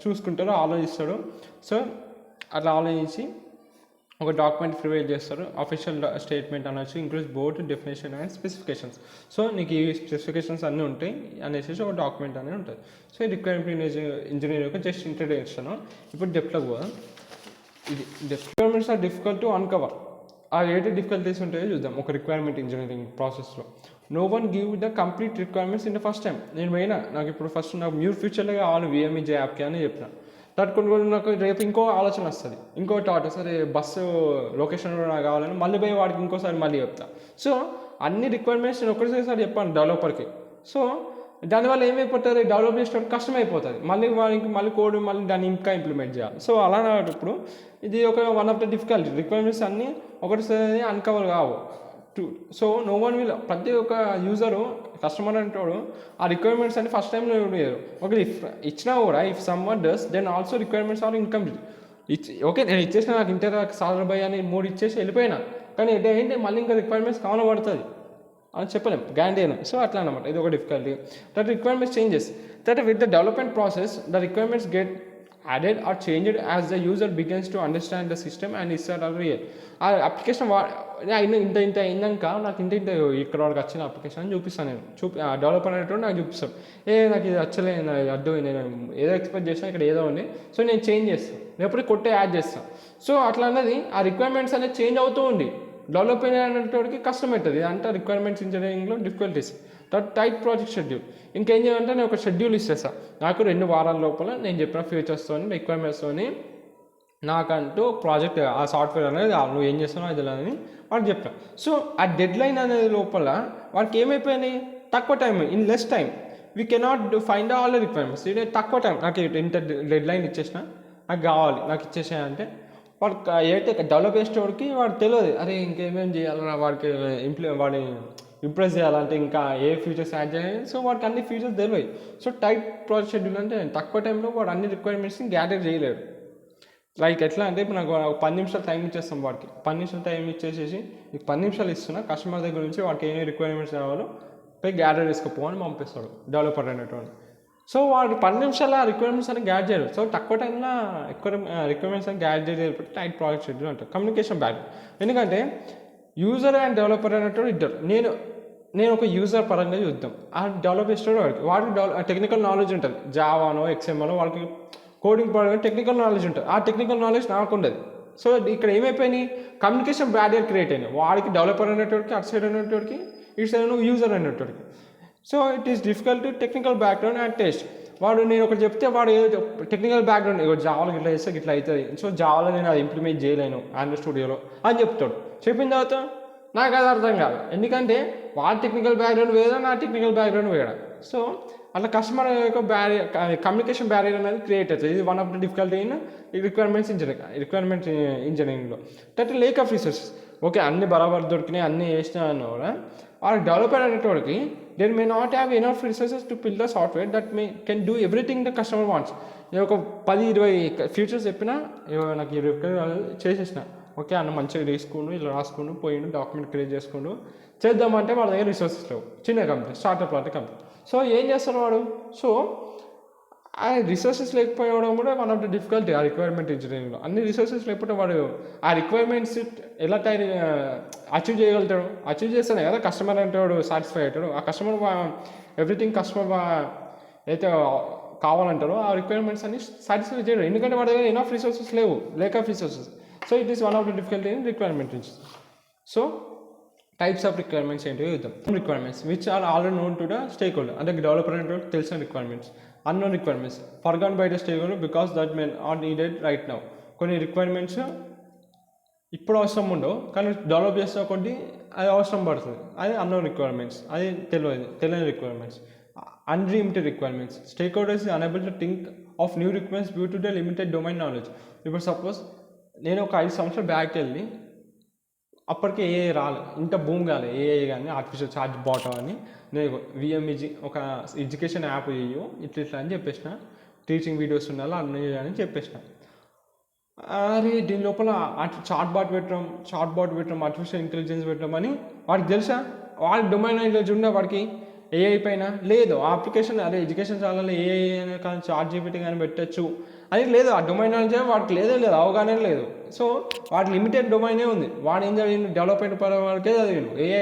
చూసుకుంటాడు, ఆలోచిస్తాడు. సో అట్లా ఆలోచించి ఒక డాక్యుమెంట్ ప్రిపేర్ చేస్తారు. అఫీషియల్ స్టేట్మెంట్ అనొచ్చు, includes board definition and specifications. So నీకు ఈ స్పెసిఫికేషన్స్ అన్నీ ఉంటాయి అనేసి ఒక డాక్యుమెంట్ అనేది ఉంటుంది. సో ఈ రిక్వైర్మెంట్ ఇంజనీర్ యొక్క జస్ట్ ఇంట్రడక్షన్. ఇప్పుడు డెప్త్లోకి పోదాం. ఇది requirements are difficult to uncover. ఆ ఏంటి డిఫికల్టీస్ ఉంటాయో చూద్దాం ఒక రిక్వైర్మెంట్ ఇంజనీరింగ్ ప్రాసెస్లో. No one give the complete requirements in the first time. నేను పోయినా నాకు ఇప్పుడు ఫస్ట్ నాకు న్యూ ఫ్యూచర్లో కావాలి VMEG యాప్కి అని చెప్పిన. తట్టుకొని నాకు రేపు ఇంకో ఆలోచన వస్తుంది, ఇంకో థాట్, సరే బస్సు లొకేషన్ కూడా నాకు కావాలని మళ్ళీ పోయి వాడికి ఇంకోసారి మళ్ళీ చెప్తా. సో అన్ని రిక్వైర్మెంట్స్ నేను ఒకసారి చెప్పాను డెవలపర్కి. సో దానివల్ల ఏమైపోతుంది, డెవలప్ చేసేటప్పుడు కష్టం అయిపోతుంది, మళ్ళీ కోడ్ మళ్ళీ దాన్ని ఇంకా ఇంప్లిమెంట్ చేయాలి. సో అలాంటప్పుడు ఇది ఒక one of the difficulty. Requirements అన్నీ ఒకటిసారి అన్కవర్ కావు. సో నో వన్ విల్, ప్రతి ఒక్క యూజరు కస్టమర్ అంటాడు ఆ రిక్వైర్మెంట్స్ అని ఫస్ట్ టైంలో ఇవ్వలేదు. ఒక ఇచ్చినా కూడా if someone does then also requirements are incomplete. Okay నేను ఇచ్చేసిన, నాకు ఇంటర్ సాలరీ బై అని 3 ఇచ్చేసి వెళ్ళిపోయినా, కానీ ఏంటి మళ్ళీ ఇంకా రిక్వైర్మెంట్స్ కావాలి పడుతుంది అని చెప్పలేం, గ్యారంటీ అయినా. సో అట్లా అనమాట, ఇది ఒక difficulty. That requirements changes, that with the development process the requirements get added or changed as the user begins to understand the system and is are real. ఆ అప్లికేషన్ ఇంత అయినాక నాకు ఇంత ఇక్కడ వరకు వచ్చిన అప్లికేషన్ అని చూపిస్తాను నేను. డెవలపర్ అనేటువంటి నాకు చూపిస్తాను, నాకు ఇది వచ్చలే, అడ్డు నేను ఏదో ఎక్స్పెక్ట్ చేసినా ఇక్కడ ఏదో ఉంది, సో నేను చేంజ్ చేస్తాను, లేకపోతే కొట్టే యాడ్ చేస్తాను. సో అట్లా అన్నది ఆ రిక్వైర్మెంట్స్ అనేది చేంజ్ అవుతూ ఉంది. డెవలప్మెంట్ అనేటోడికి కష్టం అవుతుంది, అంటే రిక్వైర్మెంట్స్ ఇంజనీరింగ్లో డిఫికల్టీస్. టైట్ ప్రాజెక్ట్ షెడ్యూల్, ఇంకేం చేయాలంటే నేను ఒక షెడ్యూల్ ఇచ్చేస్తాను, నాకు 2 వారాల లోపల నేను చెప్పిన ఫీచర్స్తో రిక్వైర్మెంట్స్తో నాకంటూ ప్రాజెక్ట్ ఆ సాఫ్ట్వేర్ అనేది నువ్వు ఏం చేస్తానో అది అని వాడికి చెప్తాను. సో ఆ డెడ్ లైన్ అనేది లోపల వాడికి ఏమైపోయినాయి, తక్కువ time, in less time we cannot find all the requirements. ఇది తక్కువ టైం, నాకు ఇంత డెడ్ లైన్ ఇచ్చేసిన, నాకు కావాలి, నాకు ఇచ్చేసాయంటే వాడికి అయితే డెవలప్ చేసేవాడికి వాడికి తెలియదు, అరే ఇంకేమేమి చేయాలన్నా వాడికి వాడి ఇంప్రెస్ చేయాలంటే ఇంకా ఏ ఫీచర్స్ యాడ్ చేయాలి. సో వాడికి అన్ని ఫీచర్స్ తెలియదు. సో టైట్ ప్రాజెక్ట్ షెడ్యూల్ అంటే తక్కువ టైంలో వాడు అన్ని రిక్వైర్మెంట్స్ని గ్యాదర్ చేయలేడు. లైక్ ఎట్లా అంటే ఇప్పుడు నాకు 10 నిమిషాలు టైం ఇచ్చేస్తాం, వాడికి 10 నిమిషాలు టైం ఇచ్చేసేసి నీకు 10 నిమిషాలు ఇస్తున్నా, కస్టమర్ దగ్గర నుంచి వాడికి ఏమేమి రిక్వైర్మెంట్స్ కావాలో పోయి గ్యాదర్ చేసుకుపోవని పంపిస్తాడు డెవలపర్ అనేటువంటి. సో వాడు 10 నిమిషాల రిక్వైర్మెంట్స్ అని గ్యాదర్ చేయరు. సో తక్కువ టైంలో ఎక్కువ రిక్వైర్మెంట్స్ అని గ్యాదర్ చేయలేకపోతే టైట్ ప్రాజెక్ట్ షెడ్యూల్ అంటారు. కమ్యూనికేషన్ బ్యాడ్, ఎందుకంటే యూజర్ అండ్ డెవలపర్ అనేటువంటి ఇద్దరు. నేను ఒక యూజర్ పరంగా చూద్దాం, ఆ డెవలప్ చేసేవాడు వాడికి టెక్నికల్ నాలెడ్జ్ ఉంటుంది, జావానో ఎక్స్ఎంఎల్నో వాళ్ళకి కోడింగ్ పరంగా టెక్నికల్ నాలెడ్జ్ ఉంటుంది, ఆ టెక్నికల్ నాలెడ్జ్ నాకు ఉండదు. సో ఇక్కడ ఏమైపోయినాయి, కమ్యూనికేషన్ బ్యారియర్ క్రియేట్ అయినాయి, వాడికి డెవలపర్ అనేటోడికి, అటు సైడ్ అనేటోడికి, ఇటు సైడ్ యూజర్ అనేటోడికి. So it is difficult technical background and taste. వాడు నేను ఒకటి చెప్తే వాడు టెక్నికల్ బ్యాక్గ్రౌండ్ జావాలో ఇట్లా చేస్తే ఇట్లా అవుతుంది, సో జావాలో నేను అది ఇంప్లిమెంట్ చేయలేను ఆండ్రాయిడ్ స్టూడియోలో అని చెప్తాడు. చెప్పిన తర్వాత నాకు అది అర్థం కాదు, ఎందుకంటే వాడి టెక్నికల్ బ్యాక్గ్రౌండ్ వేదా, నా టెక్నికల్ బ్యాక్గ్రౌండ్ వేడా. సో అట్లా కస్టమర్ యొక్క కమ్యూనికేషన్ బ్యారియర్ అనేది క్రియేట్ అవుతుంది. ఇది one of the difficulty in requirement ఇంజనీరింగ్లో. That lack of resources. Okay అన్ని బరాబర్ దొరికినాయి, అన్నీ వేసినా అన్న కూడా వాడు డెవలపర్ అనేటోడికి there may not have enough resources to build the software that can do everything the customer wants. నేను ఒక 10-20 ఫీచర్స్ చెప్పినా నాకు 20 చేసేసిన, ఓకే అన్న మంచిగా తీసుకుండు, ఇలా రాసుకుండు, పోయిండు, డాక్యుమెంట్ క్రియేట్ చేసుకుండు, చేద్దామంటే వాళ్ళ దగ్గర రిసోర్సెస్ లేవు, చిన్న కంపెనీ, స్టార్టప్ లాంటి కంపెనీ. సో ఏం చేస్తాడు వాడు, సో ఆ రిసోర్సెస్ లేకపోవడం కూడా వన్ ఆఫ్ ద డిఫికల్టీ ఆ రిక్వైర్మెంట్ ఇంజనీరింగ్లో. అన్ని రిసోర్సెస్ లేకపోతే వాడు ఆ రిక్వైర్మెంట్స్ ఎలా అచీవ్ చేయగలుగుతాడు, అచీవ్ చేస్తానే కదా కస్టమర్ అంటే వాడు సాటిస్ఫై అవుతాడు. ఆ కస్టమర్ ఎవ్రీథింగ్ కస్టమర్ అయితే కావాలంటారో ఆ రిక్వైర్మెంట్స్ అన్ని సాటిస్ఫై చేయడం, ఎందుకంటే వాడి దగ్గర ఎనఫ్ రిసోర్సెస్ లేవు, lack of resources. So it is one of the difficulty in requirement. So types of requirements ఏంటో చూద్దాం. Requirements which are already known to the stakeholder, అంటే డెవలపర్ అంటే తెలిసిన requirements. Unknown requirements forgotten by the stakeholder because that may not needed right now. కొన్ని requirements ఇప్పుడు అవసరం ఉండవు, కానీ డెవలప్ చేసిన కొద్ది అది అవసరం పడుతుంది, అది అన్నోన్ రిక్వైర్మెంట్స్, అది తెలియని requirements. Unlimited requirements, stake holders is unable to think of new requirements due to the limited domain knowledge. ఇప్పుడు సపోజ్ నేను ఒక 5 సంవత్సరాలు బ్యాక్కి వెళ్ళి అప్పటికే ఏఐ రాలేదు, ఇంత భూమి కాలే ఏఐ కానీ ఆర్టిఫిషియల్ చార్జ్ బాటం అని నేను విఎంఈజీ ఒక ఎడ్యుకేషన్ యాప్ చేయు ఇట్లా అని చెప్పేసిన, టీచింగ్ వీడియోస్ ఉండాలి అన్నీ అని చెప్పేసిన. అరే దీని లోపల చాట్ బాట్ పెట్టడం ఆర్టిఫిషియల్ ఇంటెలిజెన్స్ పెట్టడం అని వాడికి తెలుసా, వాడి డొమైన్ నాలెడ్జ్ ఉందా వాడికి ఏఐ పైన లేదు. ఆ అప్లికేషన్ అదే ఎడ్యుకేషన్ ఛానల్లో ఏఐ కానీ చాట్ జీపీటీ కానీ పెట్టచ్చు అని లేదు, ఆ డొమైన్ నాలెడ్జ్ వాడికి లేదు అవగాహన లేదు. సో వాడి లిమిటెడ్ డొమైనే ఉంది, వాడు ఏం చదివిండు డెవలప్మెంట్ వరకే చదివిండు, ఏఐ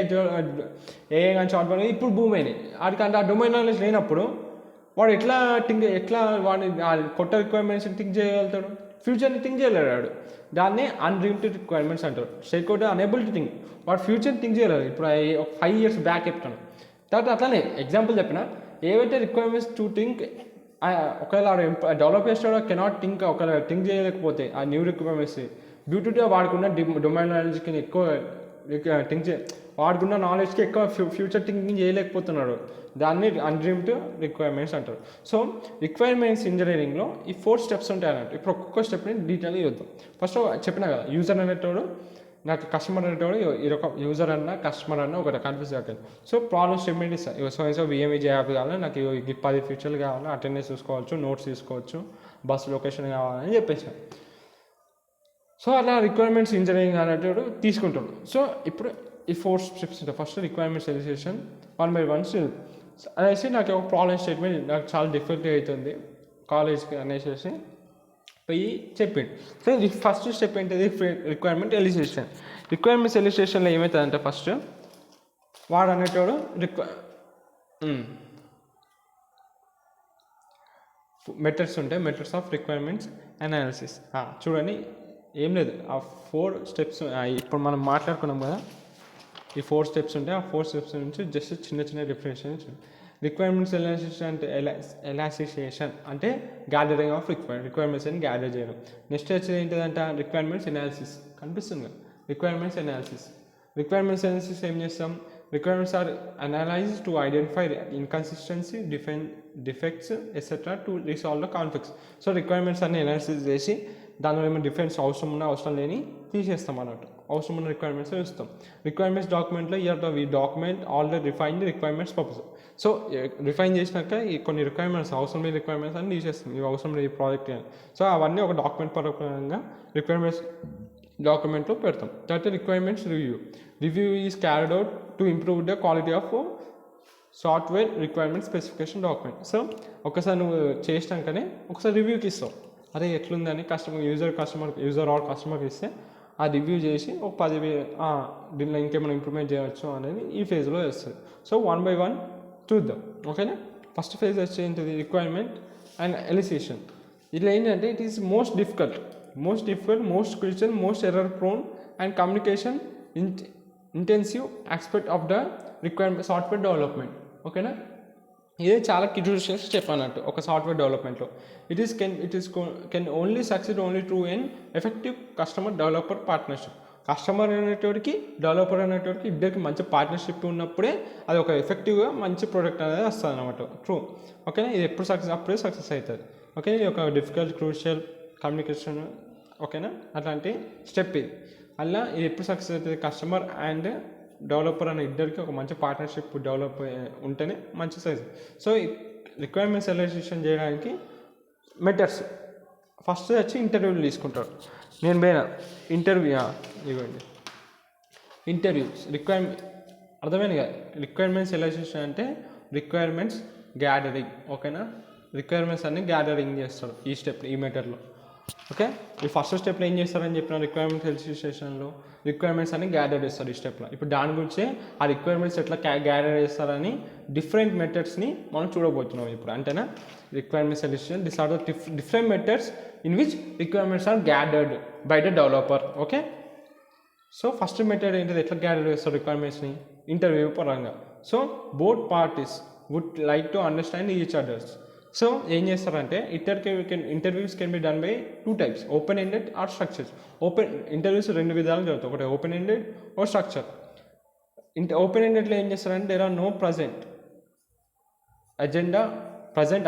కానీ చాట్ బాట్ ఇప్పుడు భూమి అయినాయి వాడికి. అంటే ఆ డొమైన్ నాలెడ్జ్ లేనప్పుడు వాడు ఎట్లా వాడిని కొత్త రిక్వైర్మెంట్స్ థింక్ చేయగలుగుతాడు, ఫ్యూచర్ని థింక్ చేయలేడు. దాన్ని అన్లిమిటెడ్ రిక్వైర్మెంట్స్ అంటారు. Stake holder unable to think, వాడు ఫ్యూచర్ థింక్ చేయలేదు. ఇప్పుడు 5 years బ్యాక్ చెప్తాను. తర్వాత అట్లానే ఎగ్జాంపుల్ చెప్పిన ఏవైతే రిక్వైర్మెంట్స్ టు థింక్, ఒకవేళ డెవలప్ చేస్తాడో కెనాట్ థింక్, ఒకవేళ థింక్ చేయలేకపోతే ఆ న్యూ రిక్వైర్మెంట్స్ డ్యూ టు వాడుకున్న డొమైన్ నాలెడ్జ్కి ఎక్కువ థింక్ వాడుకున్న నాలెడ్జ్కి ఎక్కువ ఫ్యూచర్ థింకింగ్ చేయలేకపోతున్నాడు. దాన్ని అన్డ్రీమ్డ్ రిక్వైర్మెంట్స్ అంటారు. సో రిక్వైర్మెంట్స్ ఇంజనీరింగ్లో ఈ 4 స్టెప్స్ ఉంటాయి అన్నట్టు. ఇప్పుడు ఒక్కొక్క స్టెప్ని డీటెయిల్గా చూద్దాం. ఫస్ట్ చెప్పినా కదా, యూజర్ అనేటోడు, నాకు కస్టమర్ అనేటోడు, ఇదొక యూజర్ అన్న కస్టమర్ అన్న ఒకటి కన్ఫ్యూజ్ అవుతుంది. సో ప్రాబ్లమ్ స్టేట్మెంట్ ఇస్తాను. సో విఎంఈ జాబ్ కావాలి, నాకు 10 ఫీచర్లు కావాలి, అటెండెన్స్ చూసుకోవచ్చు, నోట్స్ తీసుకోవచ్చు, బస్ లొకేషన్ కావాలని చెప్పేసాను. సో అలా రిక్వైర్మెంట్స్ ఇంజనీరింగ్ అనేటోడు తీసుకుంటాడు. సో ఇప్పుడు ఈ 4 స్టెప్స్ ఉంటాయి. ఫస్ట్ రిక్వైర్మెంట్స్ ఎలిసియేషన్ 1 by 1 అనేసి నాకు ఒక ప్రాబ్లమ్ స్టేట్మెంట్ నాకు చాలా డిఫికల్టీ అవుతుంది కాలేజ్కి అనేసి పోయి చెప్పిండు. సో ఇది ఫస్ట్ స్టెప్ ఏంటిది, రిక్వైర్మెంట్ ఎలిసియేషన్. రిక్వైర్మెంట్స్ ఎలిసియేషన్లో ఏమవుతుందంటే ఫస్ట్ వాడు అనేటోడు మెథడ్స్ ఉంటాయి, మెథడ్స్ ఆఫ్ రిక్వైర్మెంట్స్ అనాలిసిస్. చూడండి, ఏం లేదు, ఆ 4 స్టెప్స్ ఇప్పుడు మనం మాట్లాడుకున్నాం కదా, ఈ 4 స్టెప్స్ ఉంటాయి. ఆ 4 స్టెప్స్ నుంచి జస్ట్ చిన్న చిన్న డిఫరెన్షియేషన్స్. రిక్వైర్మెంట్స్ ఎలాసియేషన్ అంటే గ్యాదరింగ్ ఆఫ్ రిక్వైర్మెంట్స్ అని గ్యాదర్ చేయడం. నెక్స్ట్ వచ్చేది ఏంటిదంటే రిక్వైర్మెంట్స్ ఎనాలిసిస్. కనిపిస్తుంది కదా, రిక్వైర్మెంట్స్ ఎనాలిసిస్. రిక్వైర్మెంట్స్ ఎనాలిసిస్ ఏం చేస్తాం, requirements are analyse to identify inconsistency, defects etcetera to resolve the conflicts. So requirements అన్ని ఎనాలిసిస్ చేసి దానిలో ఏమైనా డిఫరెన్స్ అవసరం ఉన్నా అవసరం లేని తీసేస్తాం అన్నట్టు. అవసరం ఉన్న రిక్వైర్మెంట్స్ ఇస్తాం. రిక్వైర్మెంట్స్ డాక్యుమెంట్లో ఈ document already refine the requirements purpose. So refine చేసినాక ఈ కొన్ని రిక్వైర్మెంట్స్ అవసరం లేని రిక్వైర్మెంట్స్ అని తీసేస్తాం, ఇవి అవసరం లేదు ఈ ప్రాజెక్ట్ అని. సో అవన్నీ ఒక డాక్యుమెంట్ పరంగా రిక్వైర్మెంట్స్ డాక్యుమెంట్లో పెడతాం. తర్వాత requirements review is carried out to improve the quality of software requirement specification document. So ఒకసారి నువ్వు చేసినాకనే ఒకసారి రివ్యూకి ఇస్తావు, అదే ఎట్లుందని యూజర్ ఆర్ కస్టమర్కి ఇస్తే ఆ రివ్యూ చేసి ఒక 10,000 దీనిలో ఇంకేమైనా ఇంప్రూవ్మెంట్ చేయవచ్చు అనేది ఈ ఫేజ్లో వస్తుంది. సో 1 by 1 చూద్దాం, ఓకేనా. ఫస్ట్ ఫేజ్ వచ్చి ఏంటిది, రిక్వైర్మెంట్ అండ్ ఎలిసియేషన్. ఇట్లా ఏంటంటే it is most difficult, most critical, most error prone and communication intensive aspect of the requirement software development, ఓకేనా. ఇదే చాలా క్రూషియల్ స్టెప్ అన్నట్టు ఒక సాఫ్ట్వేర్ డెవలప్మెంట్లో. It is can only succeed only through an effective customer developer partnership. Customer అనేటోడికి developer అనేటోడికి ఇద్దరికి మంచి పార్ట్నర్షిప్ ఉన్నప్పుడే అది ఒక ఎఫెక్టివ్గా మంచి ప్రోడక్ట్ అనేది వస్తుంది అనమాట. ట్రూ, ఓకేనా. ఇది ఎప్పుడు అప్పుడే సక్సెస్ అవుతుంది, ఓకే. ఇది ఒక డిఫికల్ట్ క్రూషియల్ కమ్యూనికేషన్, ఓకేనా. అట్లాంటి స్టెప్ ఇది. అలా ఇది ఎప్పుడు సక్సెస్ అవుతుంది, కస్టమర్ అండ్ డెవలపర్ అనే ఇద్దరికి ఒక మంచి పార్ట్నర్షిప్ డెవలప్ ఉంటేనే మంచి సైజ్. సో రిక్వైర్మెంట్స్ ఎలిసియేషన్ చేయడానికి మెథడ్స్ ఫస్ట్ వచ్చి ఇంటర్వ్యూలు తీసుకుంటారు. నేను పోయినా ఇవ్వండి ఇంటర్వ్యూస్ అర్థమైంది కదా. రిక్వైర్మెంట్స్ ఎలిసియేషన్ అంటే రిక్వైర్మెంట్స్ గ్యాదరింగ్, ఓకేనా. రిక్వైర్మెంట్స్ అన్ని గ్యాదరింగ్ చేస్తారు ఈ స్టెప్, ఈ మెథడ్లో, ఓకే. ఈ ఫస్ట్ స్టెప్లో ఏం చేస్తారని చెప్పిన రిక్వైర్మెంట్స్ ఎలిసియేషన్లో రిక్వైర్మెంట్స్ అన్ని గ్యాదర్ చేస్తారు ఈ స్టెప్లో. ఇప్పుడు దాని గురించే ఆ రిక్వైర్మెంట్స్ ఎట్లా గ్యాదర్ చేస్తారని డిఫరెంట్ మెథడ్స్ని మనం చూడబోతున్నాం ఇప్పుడు, అంటేనా. Requirements elicitation, this are the different methods in which requirements are gathered by the developer, okay. So first method ఏంటిది, ఎట్లా గ్యాదర్ చేస్తారు రిక్వైర్మెంట్స్ని, ఇంటర్వ్యూ పరంగా. So both parties would like to understand each others. So ఏం చేస్తారంటే interviews can be done by 2 types, open ended or structures. Interviews 2 విధాలు జరుగుతాయి, ఒకటి open ended or structure. Open ఎండెడ్లో ఏం చేస్తారంటే there are no present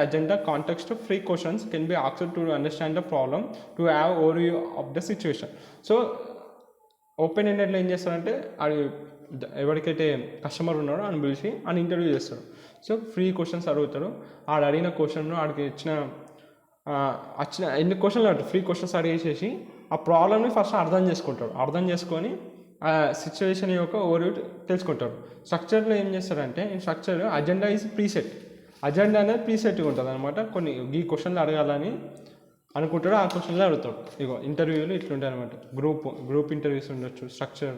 agenda context free questions can be asked to understand the problem, to have overview of the situation. So open ఎండెడ్లో ఏం చేస్తారంటే అది ఎవరికైతే కస్టమర్ ఉన్నాడో అని పిలిచి అని ఇంటర్వ్యూ చేస్తాడు. సో ఫ్రీ క్వశ్చన్స్ అడుగుతాడు. ఆడు అడిగిన క్వశ్చన్ ఆడికి వచ్చిన ఎన్ని క్వశ్చన్లు అడుగుతాడు, ఫ్రీ క్వశ్చన్స్ అడిగేసేసి ఆ ప్రాబ్లమ్ని ఫస్ట్ అర్థం చేసుకొని ఆ సిచ్యువేషన్ యొక్క ఓవర్వ్యూ తెలుసుకుంటాడు. స్ట్రక్చర్లో ఏం చేస్తారంటే ఈ structure agenda is preset. Agenda అనేది ప్రీసెట్గా ఉంటుంది అనమాట. కొన్ని ఈ క్వశ్చన్లు అడగాలని అనుకుంటాడు, ఆ క్వశ్చన్లో అడుగుతాడు. ఇగో ఇంటర్వ్యూలు ఇట్లుంటాయి అనమాట. గ్రూప్ ఇంటర్వ్యూస్ ఉండొచ్చు స్ట్రక్చర్,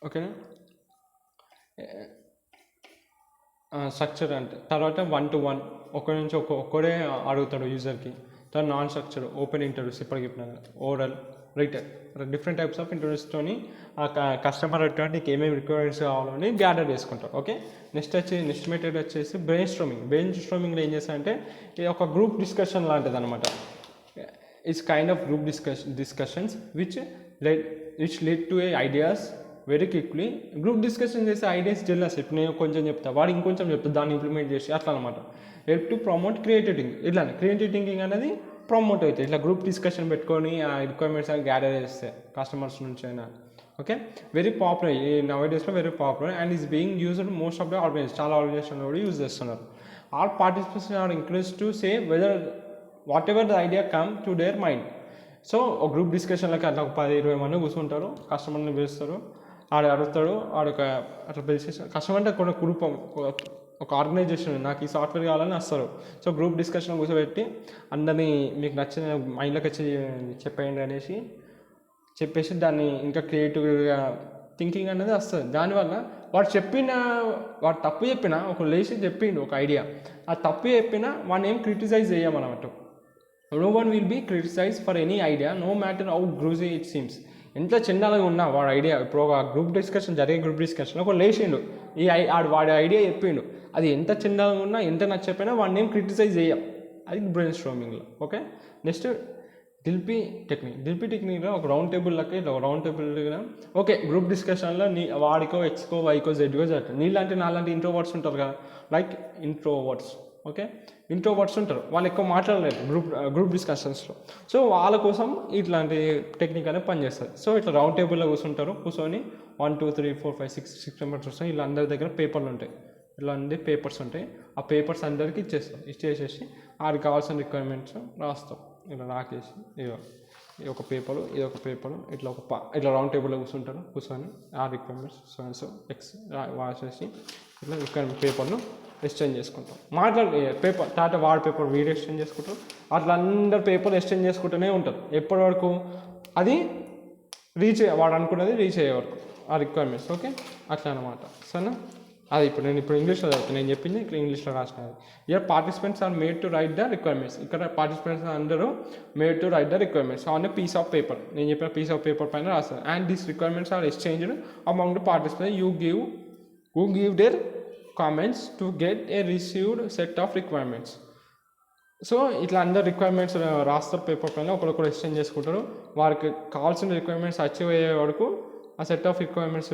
ఓకేనా. స్ట్రక్చర్ అంటే తర్వాత 1-to-1 ఒకరి నుంచి ఒక్కడే అడుగుతాడు యూజర్కి. తర్వాత నాన్ స్ట్రక్చర్ ఓపెన్ ఇంటర్వ్యూస్, ఇప్పటికి చెప్పిన oral, return, different types of ఇంటర్వ్యూస్తోని ఆ కస్టమర్ నీకు ఏమేమి రిక్వైర్మెంట్స్ కావాలని గ్యాదర్ చేసుకుంటారు, ఓకే. నెక్స్ట్ మెథడ్ వచ్చేసి బ్రెయిన్ స్ట్రోమింగ్లో ఏం చేస్తారంటే ఇది ఒక గ్రూప్ డిస్కషన్ లాంటిది అనమాట. It's kind of group discussions which lead to ideas very quickly. Group discussion చేసే ఐడియాస్ జెల్లస్, ఇప్పుడు నేను కొంచెం చెప్తా, వాడు ఇంకొంచెం చెప్తా, దాన్ని ఇంప్లిమెంట్ చేసి అట్లా అనమాట. Help to promote creative thinking. ఇట్లా క్రియేటివ్ థింకింగ్ అనేది ప్రమోట్ అవుతుంది ఇట్లా గ్రూప్ డిస్కషన్ పెట్టుకొని ఆ రిక్వైర్మెంట్స్ అని గ్యాదర్ చేస్తే కస్టమర్స్ నుంచి అయినా. ఓకే, వెరీ పాపులర్ ఈ నవ్ డేస్లో, very popular and is being used most of the organization. చాలా ఆర్గనైజేషన్లో కూడా యూజ్ చేస్తున్నారు. All participates are encourage to say whether whatever the idea come to their mind. So ఒక గ్రూప్ డిస్కషన్లకి అట్లా ఒక 10-20 మంది కూర్చుంటారు, కస్టమర్ని పిలుస్తారు, ఆడు అడుగుతాడు, ఆడొక అట్లా పిలిచేసి కస్టమర్ అంటే కొన్ని గ్రూప్ ఒక ఆర్గనైజేషన్ నాకు ఈ సాఫ్ట్వేర్ కావాలని వస్తారు. సో గ్రూప్ డిస్కషన్ కూర్చోబెట్టి అందరినీ మీకు నచ్చిన మైండ్లోకి వచ్చి చెప్పేయండి అనేసి చెప్పేసి దాన్ని ఇంకా క్రియేటివ్గా థింకింగ్ అనేది వస్తుంది. దానివల్ల వాడు తప్పు చెప్పినా ఒక లేచి చెప్పిండు ఒక ఐడియా, ఆ తప్పు చెప్పినా వాడిని ఏం క్రిటిసైజ్ చేయమన్నట్టు. No one will be criticise for any idea no matter how crazy it seems. ఎంత చెండాలుగా ఉన్నా వాడు ఐడియా, ఇప్పుడు ఒక గ్రూప్ డిస్కషన్ జరిగే గ్రూప్ డిస్కషన్ ఒక లేచిండు, వాడి ఐడియా చెప్పిండు, అది ఎంత చెండాలుగా ఉన్నా ఎంత నచ్చకపోయినా వాడిని ఏం క్రిటిసైజ్ చేయం. అది బ్రెయిన్ స్ట్రోమింగ్లో. ఓకే, నెక్స్ట్ డిల్పీ టెక్నిక్లో ఒక రౌండ్ టేబుల్ లెక్క, ఇట్లా ఒక రౌండ్ టేబుల్ ఓకే గ్రూప్ డిస్కషన్లో వాడికో ఎక్స్కో వైకో జెడ్కో జరుగుతుంది. నీలాంటి నాలాంటి ఇంట్రోవర్ట్స్ ఉంటారు కదా, లైక్ ఇంట్రోవర్ట్స్. ఓకే, ఇంట్రోవర్ట్స్ ఉంటారు, వాళ్ళు ఎక్కువ మాట్లాడలేరు గ్రూప్ డిస్కషన్స్లో. సో వాళ్ళ కోసం ఇట్లాంటి టెక్నిక్ అనేది పనిచేస్తుంది. సో ఇట్లా రౌండ్ టేబుల్లో కూర్చొని 1 2 3 4 5 6 మెంబర్స్ వస్తాయి. వీళ్ళ అందరి దగ్గర పేపర్లు ఉంటాయి, ఇలా అన్ని పేపర్స్ ఉంటాయి. ఆ పేపర్స్ అందరికీ ఇచ్చేసేసి వారికి కావాల్సిన రిక్వైర్మెంట్స్ రాస్తాం. ఇలా రాకేసి ఇది ఒక పేపరు, ఇది ఒక పేపరు, ఇట్లా రౌండ్ టేబుల్లో కూర్చొని ఆ రిక్వైర్మెంట్స్ సో ఎక్స్ రాసేసి ఇట్లా రిక్వైర్మెంట్ పేపర్ను ఎక్స్చేంజ్ చేసుకుంటాం. పేపర్ టాటా వాడి పేపర్ వీడియో ఎక్స్చేంజ్ చేసుకుంటారు. అట్లా అందరు పేపర్ ఎక్స్చేంజ్ చేసుకుంటూనే ఉంటారు ఎప్పటి వరకు అది వాడు అనుకున్నది రీచ్ అయ్యే వరకు ఆ రిక్వైర్మెంట్స్. ఓకే, అట్లా అనమాట. సరేనా, అది ఇప్పుడు ఇంగ్లీష్లో చదువుతాను, నేను చెప్పింది ఇక్కడ ఇంగ్లీష్లో రాసినది. Here participants are made to write the requirements. ఇక్కడ పార్టిసిపెంట్స్ అందరూ made to write the requirements on a piece of paper. నేను చెప్పిన పీస్ ఆఫ్ పేపర్ పైన రాస్తాను. And these requirements are exchanged among the participants who give their comments to get a received set of requirements. So ఇట్లా అందరు requirements రాస్తారు paper పైన, ఒకరొకరు exchange చేసుకుంటారు. వారికి కావాల్సిన రిక్వైర్మెంట్స్ అచీవ్ అయ్యే వరకు ఆ సెట్ ఆఫ్ రిక్వైర్మెంట్స్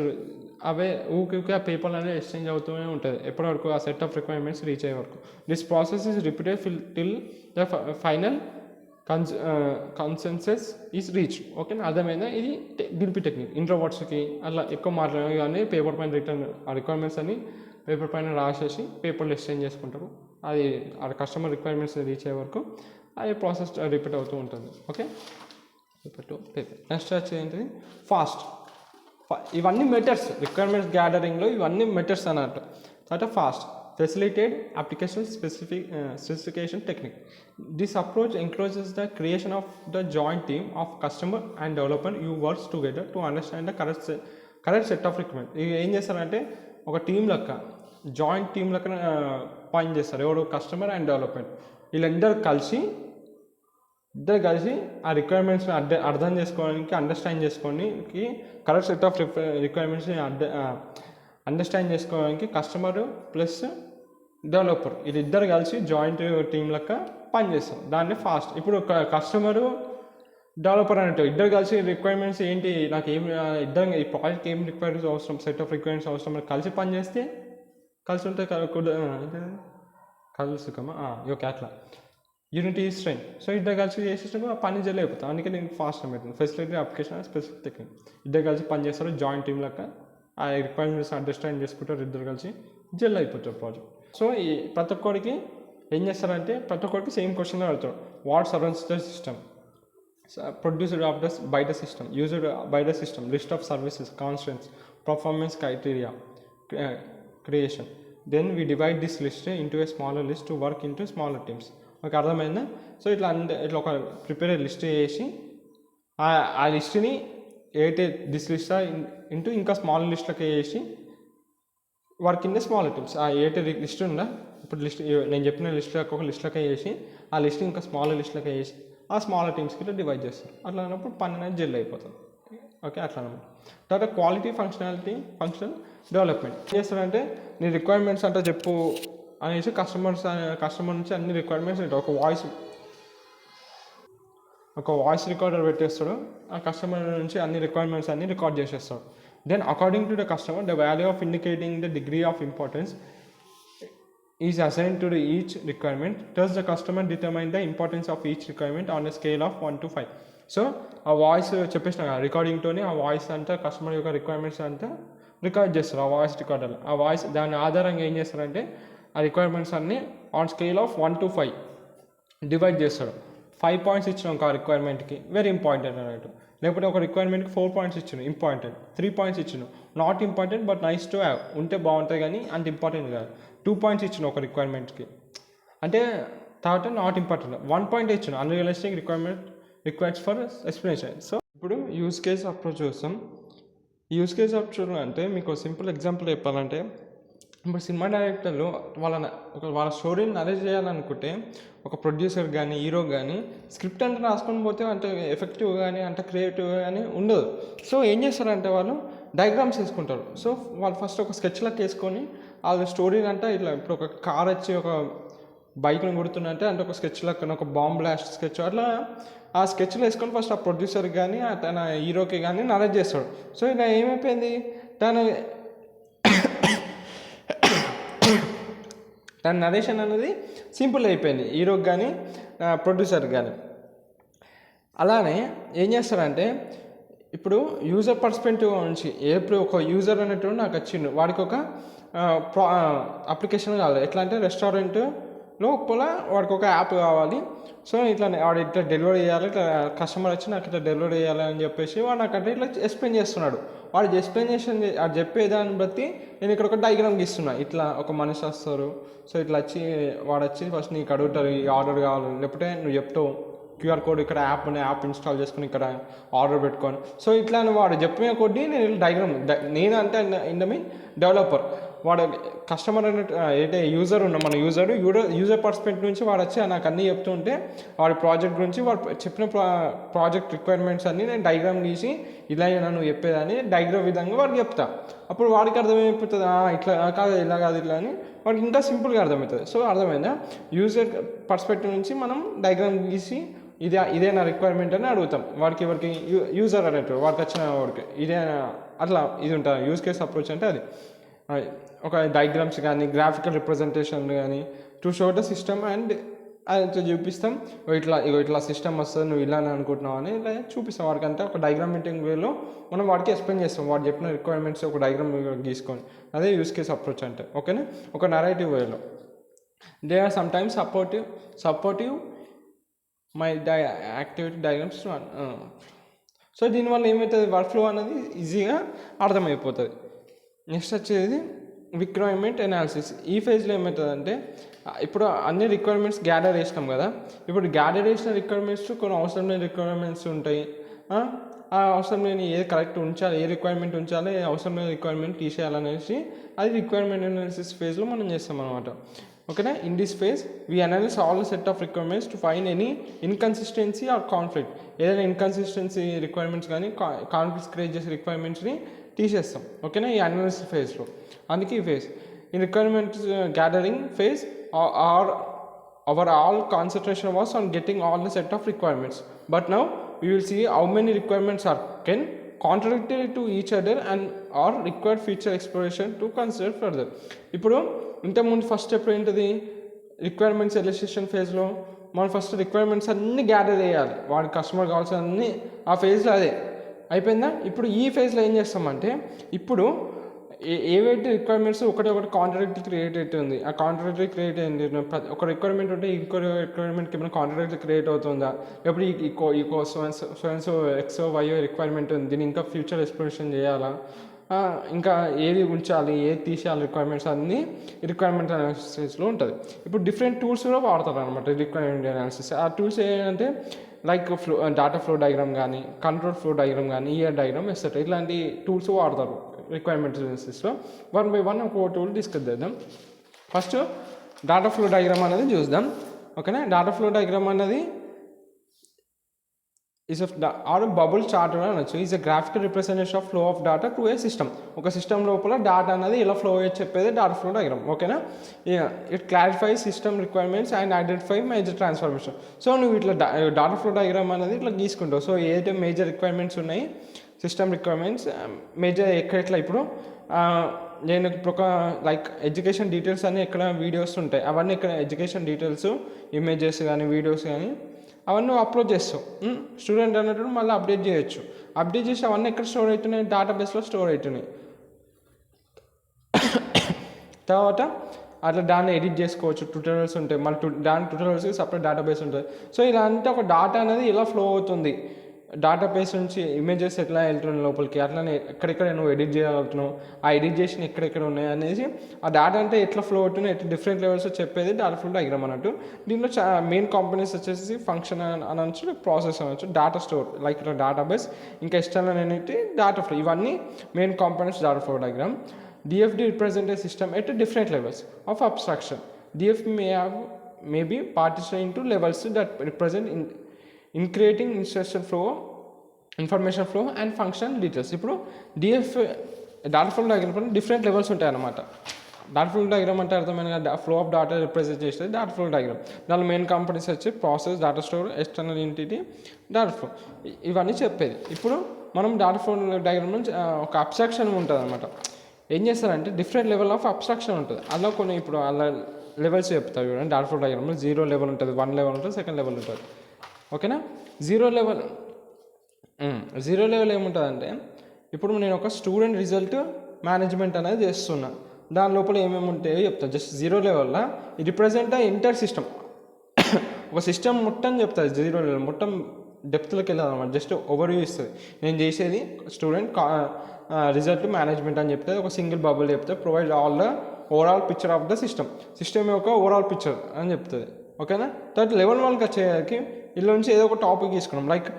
అవే ఊకే ఆ పేపర్లు అనేది ఎక్స్చేంజ్ అవుతూనే ఉంటుంది ఎప్పటి వరకు ఆ సెట్ ఆఫ్ రిక్వైర్మెంట్స్ రీచ్ అయ్యే వరకు. This process is repeated till the final consensus is reach. Okay, అర్థమైందా? ఇది డిల్పీ టెక్నిక్. ఇంట్రోవర్ట్స్కి అలా ఎక్కువ మాట్లాడే కానీ పేపర్ పైన ఆ రిక్వైర్మెంట్స్ అని పేపర్ పైన రాసేసి పేపర్లు ఎక్స్చేంజ్ చేసుకుంటారు. అది ఆ కస్టమర్ రిక్వైర్మెంట్స్ రీచ్ అయ్యే వరకు అది ప్రాసెస్ రిపీట్ అవుతూ ఉంటుంది. ఓకే, పేపర్ నెక్స్ట్ వచ్చేది ఏంటిది? ఫాస్ట్. ఇవన్నీ మెథడ్స్, రిక్వైర్మెంట్స్ గ్యాదరింగ్లో ఇవన్నీ మెథడ్స్ అన్నట్టు. తర్వాత fast facilitate application specification technique. This approach encourages the creation of the joint team of customer and developer who works together to understand the correct set of requirements. ఇవి ఏం చేస్తారంటే ఒక team లెక్క, joint team లెక్క పని చేస్తారు. ఎవరు? Customer and development. వీళ్ళందరూ కలిసి ఆ రిక్వైర్మెంట్స్ని అర్థం చేసుకోవడానికి, అండర్స్టాండ్ చేసుకోవడానికి, కరెక్ట్ సెట్ ఆఫ్ రిక్వైర్మెంట్స్ని అండర్స్టాండ్ చేసుకోవడానికి కస్టమర్ ప్లస్ డెవలపర్ వీళ్ళిద్దరు కలిసి జాయింట్ టీం లెక్క పనిచేస్తారు. దాన్ని ఫాస్ట్. ఇప్పుడు కస్టమరు డెవలపర్ అన్నట్టు ఇద్దరు కలిసి రిక్వైర్మెంట్స్ ఏంటి, నాకు ఏం ఇద్దరు ఈ ప్రాజెక్ట్ ఏం రిక్వైర్మెంట్స్ అవసరం, సెట్ ఆఫ్ రిక్వైర్మెంట్స్ అవసరం, కలిసి పనిచేస్తే కలిసి ఉంటే కలుసుకమా ఓకే అట్లా యూనిటీ స్ట్రెంగ్త్. సో ఇద్దరు కలిసి చేసేటప్పుడు ఆ పని జరగకపోతుంది. అందుకే నేను ఫాస్ట్ అవుతుంది. Facility application specific technique. ఇద్దరు కలిసి పని చేస్తారు జాయింట్ టీం లెక్క, ఆ రిక్వైర్మెంట్స్ అండర్స్టాండ్ చేసుకుంటారు, ఇద్దరు కలిసి జల్ అయిపోతారు ప్రాజెక్ట్. సో ఈ ప్రతి ఒక్కరికి ఏం చేస్తారంటే ప్రతి ఒక్కరికి సేమ్ క్వశ్చన్ అడుగుతారు. What surrounds the system, produced of by the system, used by the system, list of services, constants, performance criteria, creation. Then we divide this list into a smaller list to work into smaller teams. ఒక అర్థమైందా? So ఇట్లా ఒక prepare list చేసి ఆ లిస్ట్ని this list into ఇంకా small లిస్ట్లకి వేసి work in the smaller teams. ఆ లిస్ట్ ఉందా ఇప్పుడు లిస్ట్ నేను చెప్పిన లిస్ట్ ఒక లిస్ట్లకే వేసి ఆ లిస్ట్ ఇంకా స్మాలర్ లిస్ట్లకే వేసి ఆ స్మాలర్ టీమ్స్కి ఇట్లా డివైడ్ చేస్తారు. అట్లా అన్నప్పుడు పని అనేది జల్ అయిపోతుంది. ఓకే, అట్లా అనమాట. తర్వాత క్వాలిటీ ఫంక్షనల్ డెవలప్మెంట్ ఏం చేస్తారంటే నీ రిక్వైర్మెంట్స్ అంటే చెప్పు అనేసి కస్టమర్ నుంచి అన్ని రిక్వైర్మెంట్స్ ఉంటాయి. ఒక వాయిస్ రికార్డర్ పెట్టేస్తాడు. ఆ కస్టమర్ నుంచి అన్ని రిక్వైర్మెంట్స్ అన్ని రికార్డ్ చేసేస్తాడు. Then according to the customer, the value of indicating the degree of importance is assigned to each requirement. Thus the customer determine the importance of each requirement on a scale of 1 to 5. So ఆ voice చెప్పేసిన రికార్డింగ్తోనే ఆ voice అంతా customer యొక్క requirements అంతా record చేస్తారు ఆ voice రికార్డర్లో. ఆ voice దాని ఆధారంగా ఏం చేస్తారంటే ఆ రిక్వైర్మెంట్స్ అన్నీ on scale of 1 to 5 divide చేస్తాడు. 5 పాయింట్స్ ఇచ్చినాం ఒక రిక్వైర్మెంట్కి వెరీ ఇంపార్టెంట్ అన్నట్టు, లేకపోతే ఒక రిక్వైర్మెంట్కి 4 పాయింట్స్ ఇచ్చాను ఇంపార్టెంట్, 3 పాయింట్స్ ఇచ్చాను not important but nice to have ఉంటే బాగుంటుంది కానీ అంత ఇంపార్టెంట్ కాదు. 2 పాయింట్స్ ఇచ్చాను ఒక రిక్వైర్మెంట్కి అంటే తర్వాత నాట్ ఇంపార్టెంట్. 1 పాయింట్ ఇచ్చాను unrealistic requirement requires for explanation. So ఇప్పుడు యూజ్ కేస్ అప్రోచ్ చూస్తాం. యూజ్ కేస్ అప్రోచ్ అంటే మీకు సింపుల్ ఎగ్జాంపుల్ చెప్పాలంటే, ఇప్పుడు సినిమా డైరెక్టర్లు వాళ్ళ స్టోరీని నరేట్ చేయాలనుకుంటే ఒక ప్రొడ్యూసర్ కానీ హీరో కానీ స్క్రిప్ట్ అంటే రాసుకొని పోతే అంటే ఎఫెక్టివ్ కానీ అంటే క్రియేటివ్ కానీ ఉండదు. సో ఏం చేస్తారంటే వాళ్ళు డయాగ్రామ్స్ వేసుకుంటారు. సో వాళ్ళు ఫస్ట్ ఒక స్కెచ్ లాగా వేసుకొని వాళ్ళ స్టోరీని అంటే ఇట్లా ఇప్పుడు ఒక కార్ వచ్చి ఒక బైక్ని కొడుతున్నంటే అంటే ఒక స్కెచ్ లాగా ఒక బాంబ్ బ్లాస్ట్ స్కెచ్ అట్లా ఆ స్కెచ్లు వేసుకొని ఫస్ట్ ఆ ప్రొడ్యూసర్కి కానీ తన హీరోకి కానీ నరేట్ చేస్తాడు. సో ఇలా ఏమైపోయింది తన నరేషన్ అనేది సింపుల్ అయిపోయింది హీరోకి కానీ ప్రొడ్యూసర్కి కానీ. అలానే ఏం చేస్తారంటే ఇప్పుడు యూజర్ పర్స్పెక్టివ్ నుంచి ఎప్పుడు ఒక యూజర్ అనేటువంటి నాకు వచ్చిండు, వాడికి ఒక అప్లికేషన్ కావాలి. ఎట్లా అంటే రెస్టారెంట్లో లోపల వాడికి ఒక యాప్ కావాలి. సో ఇట్లా వాడు ఇట్లా డెలివరీ చేయాలి, ఇట్లా కస్టమర్ వచ్చి నాకు ఇట్లా డెలివరీ చేయాలి అని చెప్పేసి వాడు నాకు అంటే ఇట్లా ఎక్స్ప్లెయిన్ చేస్తున్నాడు. వాడు ఎక్స్ప్లెయినేషన్ అది చెప్పేదాన్ని బట్టి నేను ఇక్కడ ఒక డయాగ్రామ్ గీస్తున్నా. ఇట్లా ఒక మనిషి వస్తారు, సో ఇట్లా వచ్చి వాడు వచ్చి ఫస్ట్ నీకు అడుగుతారు ఈ ఆర్డర్ కావాలి, లేకపోతే నువ్వు చెప్తావు క్యూఆర్ కోడ్ ఇక్కడ యాప్ ఉంది, యాప్ ఇన్స్టాల్ చేసుకుని ఇక్కడ ఆర్డర్ పెట్టుకొని. సో ఇట్లా వాడు చెప్పిన కొద్దీ నేను డయాగ్రామ్ నేను అంటే ఇన్ ద మీన్ డెవలపర్, వాడు కస్టమర్ అన్నట్టు అయితే యూజర్ ఉన్న మన యూజర్ పర్స్పెక్టివ్ నుంచి వాడు వచ్చి నాకు అన్నీ చెప్తుంటే వాడి ప్రాజెక్ట్ గురించి వాడు చెప్పిన ప్రాజెక్ట్ రిక్వైర్మెంట్స్ అన్నీ నేను డయాగ్రామ్ గీసి ఇలా నువ్వు చెప్పేదాన్ని డయాగ్రామ్ విధంగా వాడికి చెప్తా. అప్పుడు వాడికి అర్థమైపోతుంది ఇట్లా కాదు ఇలా కాదు ఇట్లా అని వాడికి ఇంకా సింపుల్గా అర్థమవుతుంది. సో అర్థమైందా, యూజర్ పర్స్పెక్టివ్ నుంచి మనం డయాగ్రామ్ గీసి ఇదే నా రిక్వైర్మెంట్ అని అడుగుతాం. ఎవరికి యూజర్ అన్నట్టు వాడికి వచ్చిన వాడికి ఇదే అట్లా ఇది ఉంటుంది యూజ్ కేస్ అప్రోచ్ అంటే. అది ఒక డయాగ్రామ్స్ కానీ గ్రాఫికల్ రిప్రజెంటేషన్ కానీ to show the system and అది చూపిస్తాం. ఇట్లా సిస్టమ్ వస్తుంది నువ్వు ఇలా అనుకుంటున్నావు అని ఇలా చూపిస్తాం వాడికి. అంతా ఒక డయాగ్రామేటింగ్ వేలో మనం వాడికి ఎక్స్ప్లెయిన్ చేస్తాం, వాడు చెప్పిన రిక్వైర్మెంట్స్ ఒక డయాగ్రామ్ గీసుకొని. అదే యూజ్ కేస్ అప్రోచ్ అంటే. ఓకేనా, ఒక నరేటివ్ వేలో. They are sometimes supportive my activity diagrams. So దీనివల్ల ఏమవుతుంది వర్క్ ఫ్లో అనేది ఈజీగా అర్థమైపోతుంది. నెక్స్ట్ వచ్చేది రిక్వైర్మెంట్ అనాలిసిస్. ఈ ఫేజ్లో ఏమవుతుందంటే ఇప్పుడు అన్ని రిక్వైర్మెంట్స్ గ్యాదర్ చేసినాం కదా, ఇప్పుడు గ్యాదర్ చేసిన రిక్వైర్మెంట్స్ కొన్ని అవసరం లేని రిక్వైర్మెంట్స్ ఉంటాయి. ఆ అవసరం లేని ఏది కరెక్ట్ ఉంచాలి, ఏ రిక్వైర్మెంట్ ఉంచాలి, ఏ అవసరం లేని రిక్వైర్మెంట్ తీసేయాలనేసి అది రిక్వైర్మెంట్ అనాలిసిస్ ఫేజ్లో మనం చేస్తాం అనమాట. ఓకేనా, in this phase we analyse all the set of requirements to find any inconsistency or conflict. ఏదైనా ఇన్కన్సిస్టెన్సీ రిక్వైర్మెంట్స్ కానీ కాన్ఫ్లిక్ట్స్ క్రియేట్ చేసే రిక్వైర్మెంట్స్ని తీసేస్తాం. ఓకేనా, ఈ అనాలిసిస్ ఫేజ్లో. అందుకే ఈ ఫేజ్ ఈ requirements gathering phase our all concentration was on getting all the set of requirements, but now we will see how many requirements can contradictory to each other and are required future exploration to consider further. ఇప్పుడు ఇంతకుముందు first step ఏంటిది, requirements ఎలిస్ట్రేషన్ ఫేజ్లో మనం first requirements అన్నీ gather చేయాలి, వాడి customer కావాల్సిన అన్నీ ఆ ఫేజ్లో అదే అయిపోయిందా. ఇప్పుడు ఈ ఫేజ్లో ఏం చేస్తామంటే ఇప్పుడు ఏవైతే రిక్వైర్మెంట్స్ ఒకటి కాంట్రాడిక్టరీ క్రియేట్ అవుతుంది, ఆ కాంట్రాడిక్టరీ క్రియేట్ అయింది ఒక రిక్వైర్మెంట్ ఉంటే ఇంకో రిక్వైర్మెంట్కి ఏమైనా కాంట్రాడిక్టరీ క్రియేట్ అవుతుందా, లేకపోతే ఈ సో ఎక్సో వైఓ రిక్వైర్మెంట్ ఉంది దీన్ని ఇంకా ఫ్యూచర్ ఎక్స్ప్లోరేషన్ చేయాలా, ఇంకా ఏది ఉంచాలి ఏది తీసేయాలి రిక్వైర్మెంట్స్ అన్నీ రిక్వైర్మెంట్ అనాలిసిస్లో ఉంటుంది. ఇప్పుడు డిఫరెంట్ టూల్స్ కూడా వాడతారు అనమాట రిక్వైర్మెంట్ అనాలిసిస్. ఆ టూల్స్ ఏంటంటే లైక్ డాటా ఫ్లో డయాగ్రామ్ కానీ కంట్రోల్ ఫ్లో డయాగ్రామ్ కానీ ఈఆర్ డయాగ్రామ్ ఎక్సెట్రా ఇట్లాంటి టూల్స్ వాడతారు రిక్వైర్మెంట్ అనాలిసిస్లో. వన్ బై వన్ ఒక టూల్ డిస్కస్ చేద్దాం. ఫస్ట్ డాటా ఫ్లో డయాగ్రామ్ అనేది చూద్దాం. ఓకేనా, డాటా ఫ్లో డయాగ్రామ్ అనేది ఆర్ బబుల్ చార్ట్ అని అనొచ్చు. Is a graphical representation of flow of data to A system. ఒక సిస్టమ్ లోపల డాటా అనేది ఇలా ఫ్లో అయ్యి చెప్పేది డాటా ఫ్లో డయాగ్రామ్. ఓకేనా, it clarify system requirements and identify major transformation. So నువ్వు ఇట్లా డాటా ఫ్లో డయాగ్రామ్ అనేది ఇట్లా గీసుకుంటావు. సో ఏదైతే మేజర్ రిక్వైర్మెంట్స్ ఉన్నాయి సిస్టమ్ రిక్వైర్మెంట్స్ మేజర్ ఎట్లా ఇప్పుడు నేను ఇప్పుడు ఒక లైక్ ఎడ్యుకేషన్ డీటెయిల్స్ అన్నీ ఎక్కడ వీడియోస్ ఉంటాయి, అవన్నీ ఇక్కడ ఎడ్యుకేషన్ డీటెయిల్స్ ఇమేజెస్ కానీ వీడియోస్ కానీ అవన్నీ అప్లోడ్ చేస్తావు. స్టూడెంట్ అన్నట్టు మళ్ళీ అప్డేట్ చేయొచ్చు. అప్డేట్ చేసి అవన్నీ ఎక్కడ స్టోర్ అవుతున్నాయి, డేటాబేస్లో స్టోర్ అవుతున్నాయి. తర్వాత అట్లా దాన్ని ఎడిట్ చేసుకోవచ్చు, ట్యూటోరియల్స్ ఉంటాయి, మళ్ళీ దాని ట్యూటోరియల్స్కి సపరేట్ డేటాబేస్ ఉంటుంది. సో ఇలా అంటే ఒక డేటా అనేది ఇలా ఫ్లో అవుతుంది, డేటాబేస్ నుంచి ఇమేజెస్ ఎట్లా వెళ్తున్నాయి లోపలికి, అట్లానే ఎక్కడెక్కడ నువ్వు ఎడిట్ చేయగలుగుతున్నావు, ఆ ఎడిట్ చేసిన ఎక్కడెక్కడ ఉన్నాయి అనేసి ఆ డేటా అంటే ఎట్లా ఫ్లో అవుతున్నాయి, ఎట్లా డిఫరెంట్ లెవెల్స్ చెప్పేది డేటా ఫ్లో డయాగ్రామ్ అన్నట్టు. దీంట్లో మెయిన్ కాంపోనెంట్స్ వచ్చేసి ఫంక్షన్ అనొచ్చు, ప్రాసెస్ అనొచ్చు, డేటా స్టోర్ లైక్ ఇట్లా డేటాబేస్, ఇంకా ఎక్స్టర్నల్ అనేది డేటా ఫ్లో, ఇవన్నీ main components data flow diagram. DFD represents a system at different levels of abstraction. DFD may be partitioned into levels that represent in creating instruction flow, information flow and function details. ఇప్పుడు data flow diagram different levels ఉంటాయి అన్నమాట. Data flow diagram అంటే అర్థమైన flow of data represent చేసేది data flow diagram. దానిలో main components వచ్చి process, data store, external entity, data flow, ఇవన్నీ చెప్పేది. ఇప్పుడు మనం డేటా ఫ్లో డయాగ్రామ్ ఒక అబ్స్ట్రాక్షన్ ఉంటుంది అనమాట. ఏం చేస్తారంటే డిఫరెంట్ లెవెల్ ఆఫ్ అబ్స్ట్రాక్షన్ ఉంటుంది. అలా కొన్ని ఇప్పుడు అలా లెవెల్స్ చెప్తారు చూడండి. డేటా ఫ్లో డయాగ్రామ్లో 0 లెవెల్ ఉంటుంది, 1 లెవెల్ ఉంటుంది, 2nd లెవెల్ ఉంటుంది. ఓకేనా. 0 లెవెల్ ఏముంటుందంటే ఇప్పుడు నేను ఒక స్టూడెంట్ రిజల్ట్ మేనేజ్మెంట్ అనేది చేస్తున్నా, దాని లోపల ఏమేమి ఉంటాయో చెప్తాను. జస్ట్ 0 లెవెల్లో ఇది రిప్రజెంట్ ఎంటైర్ సిస్టమ్, ఒక సిస్టమ్ మొత్తం చెప్తుంది. 0 లెవెల్ మొత్తం డెప్త్లోకి వెళ్ళాలన్నమాట. జస్ట్ ఓవర్వ్యూ ఇస్తుంది. నేను చేసేది స్టూడెంట్ రిజల్ట్ మేనేజ్మెంట్ అని చెప్తే ఒక సింగిల్ బబుల్ చెప్తే provide all the overall picture of the system యొక్క ఓవరాల్ పిక్చర్ అని చెప్తుంది. ఓకేనా. తర్వాత లెవెల్ 1కి వచ్చేసరికి ఇలా నుంచి ఏదో ఒక టాపిక్ తీసుకున్నాం, లైక్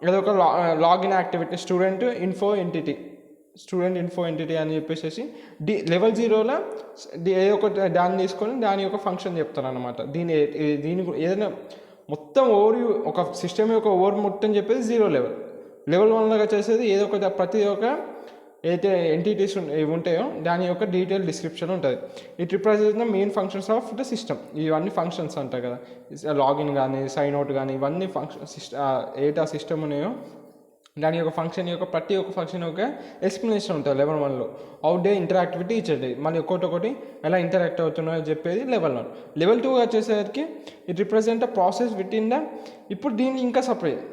ఏదో ఒక login activity, student info entity అని చెప్పేసి లెవెల్ 0లో ఏదో ఒక దాన్ని తీసుకొని దాని యొక్క ఫంక్షన్ చెప్తాను అనమాట. దీని ఏదైనా మొత్తం ఒక సిస్టమ్ యొక్క మొత్తం చెప్పేది 0 లెవెల్. లెవెల్ 1లోకి వచ్చేసేది ఏదో ఒక ప్రతి ఒక్క ఏదైతే ఎంటిటీస్ ఉంటాయో దాని యొక్క డీటెయిల్ డిస్క్రిప్షన్ ఉంటుంది. It represent the main functions of the system. ఇవన్నీ ఫంక్షన్స్ అంటాయి కదా, లాగిన్ కానీ సైన్ అవుట్ కానీ ఇవన్నీ ఏటా సిస్టమ్ ఉన్నాయో దాని యొక్క ఫంక్షన్ యొక్క ప్రతి ఒక్క ఫంక్షన్ యొక్క ఎక్స్ప్లెనేషన్ ఉంటుంది లెవెల్ 1లో. అవుట్ డే ఇంటరాక్టివిటీ ఇచ్చేది, మళ్ళీ ఒక్కొక్కటి ఎలా ఇంటరాక్ట్ అవుతున్నాయో చెప్పేది లెవెల్ 1. లెవెల్ 2 వచ్చేసరికి it represent a process with in the. ఇప్పుడు దీన్ని ఇంకా సపరేట్.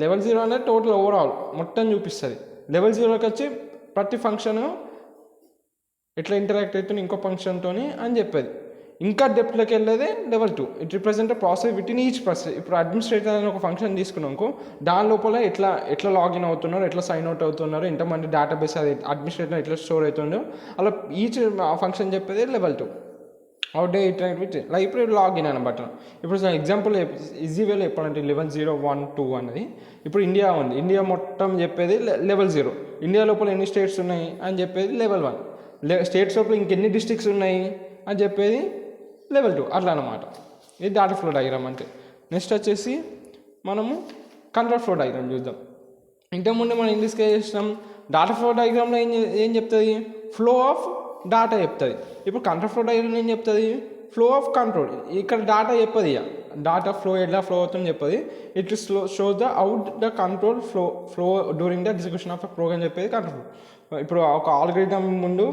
లెవెల్ 0 అనేది టోటల్ ఓవరాల్ మొత్తం చూపిస్తుంది. లెవెల్ 0లోకి వచ్చి ప్రతి ఫంక్షన్ ఎట్లా ఇంటరాక్ట్ అవుతుంది ఇంకో ఫంక్షన్తో అని చెప్పేది. ఇంకా డెప్త్లోకి వెళ్ళేదే level 2. It represent process with in each process. ఇప్పుడు అడ్మినిస్ట్రేటర్ అనే ఒక ఫంక్షన్ తీసుకున్నాము, దాని లోపల ఎట్లా లాగిన్ అవుతున్నారు, ఎట్లా సైన్ అవుట్ అవుతున్నారు, ఎంతమంది డేటాబేస్ అది అడ్మినిస్ట్రేటర్ ఎట్లా స్టోర్ అవుతుందో అలా ఈచ్ ఫంక్షన్ చెప్పేది level 2. Out day interactivity like ఇప్పుడు లాగిన్ అనమాట. ఇప్పుడు ఎగ్జాంపుల్ ఈజీ వేలో చెప్పాలంటే లెవెల్ 0, 1, 2 అనేది ఇప్పుడు ఇండియా ఉంది. ఇండియా మొత్తం చెప్పేది లెవెల్ 0. ఇండియా లోపల ఎన్ని స్టేట్స్ ఉన్నాయి అని చెప్పేది లెవెల్ 1. స్టేట్స్ లోపల ఇంకెన్ని డిస్ట్రిక్ట్స్ ఉన్నాయి అని చెప్పేది లెవెల్ 2. అట్లా అనమాట. ఇది డేటా ఫ్లో డయాగ్రామ్ అంటే. నెక్స్ట్ వచ్చేసి మనము కంట్రోల్ ఫ్లో డయాగ్రామ్ చూద్దాం. ఇంతకుముందు మనం ఏం డిస్కస్ చేసినాం, డేటా ఫ్లో డయాగ్రామ్లో ఏం చెప్తుంది, ఫ్లో ఆఫ్ డేటా చెప్తుంది. ఇప్పుడు కంట్రోల్ ఫ్లో డయాగ్రామ్ ఏం చెప్తుంది, ఫ్లో ఆఫ్ కంట్రోల్. ఇక్కడ డేటా చెప్పది, డేటా ఫ్లో ఎలా ఫ్లో అవుతుందని చెప్పది. It shows the out the control flow during the execution of the program చెప్పేది కంట్రోల్. ఇప్పుడు ఒక ఆల్గరిథం ముందు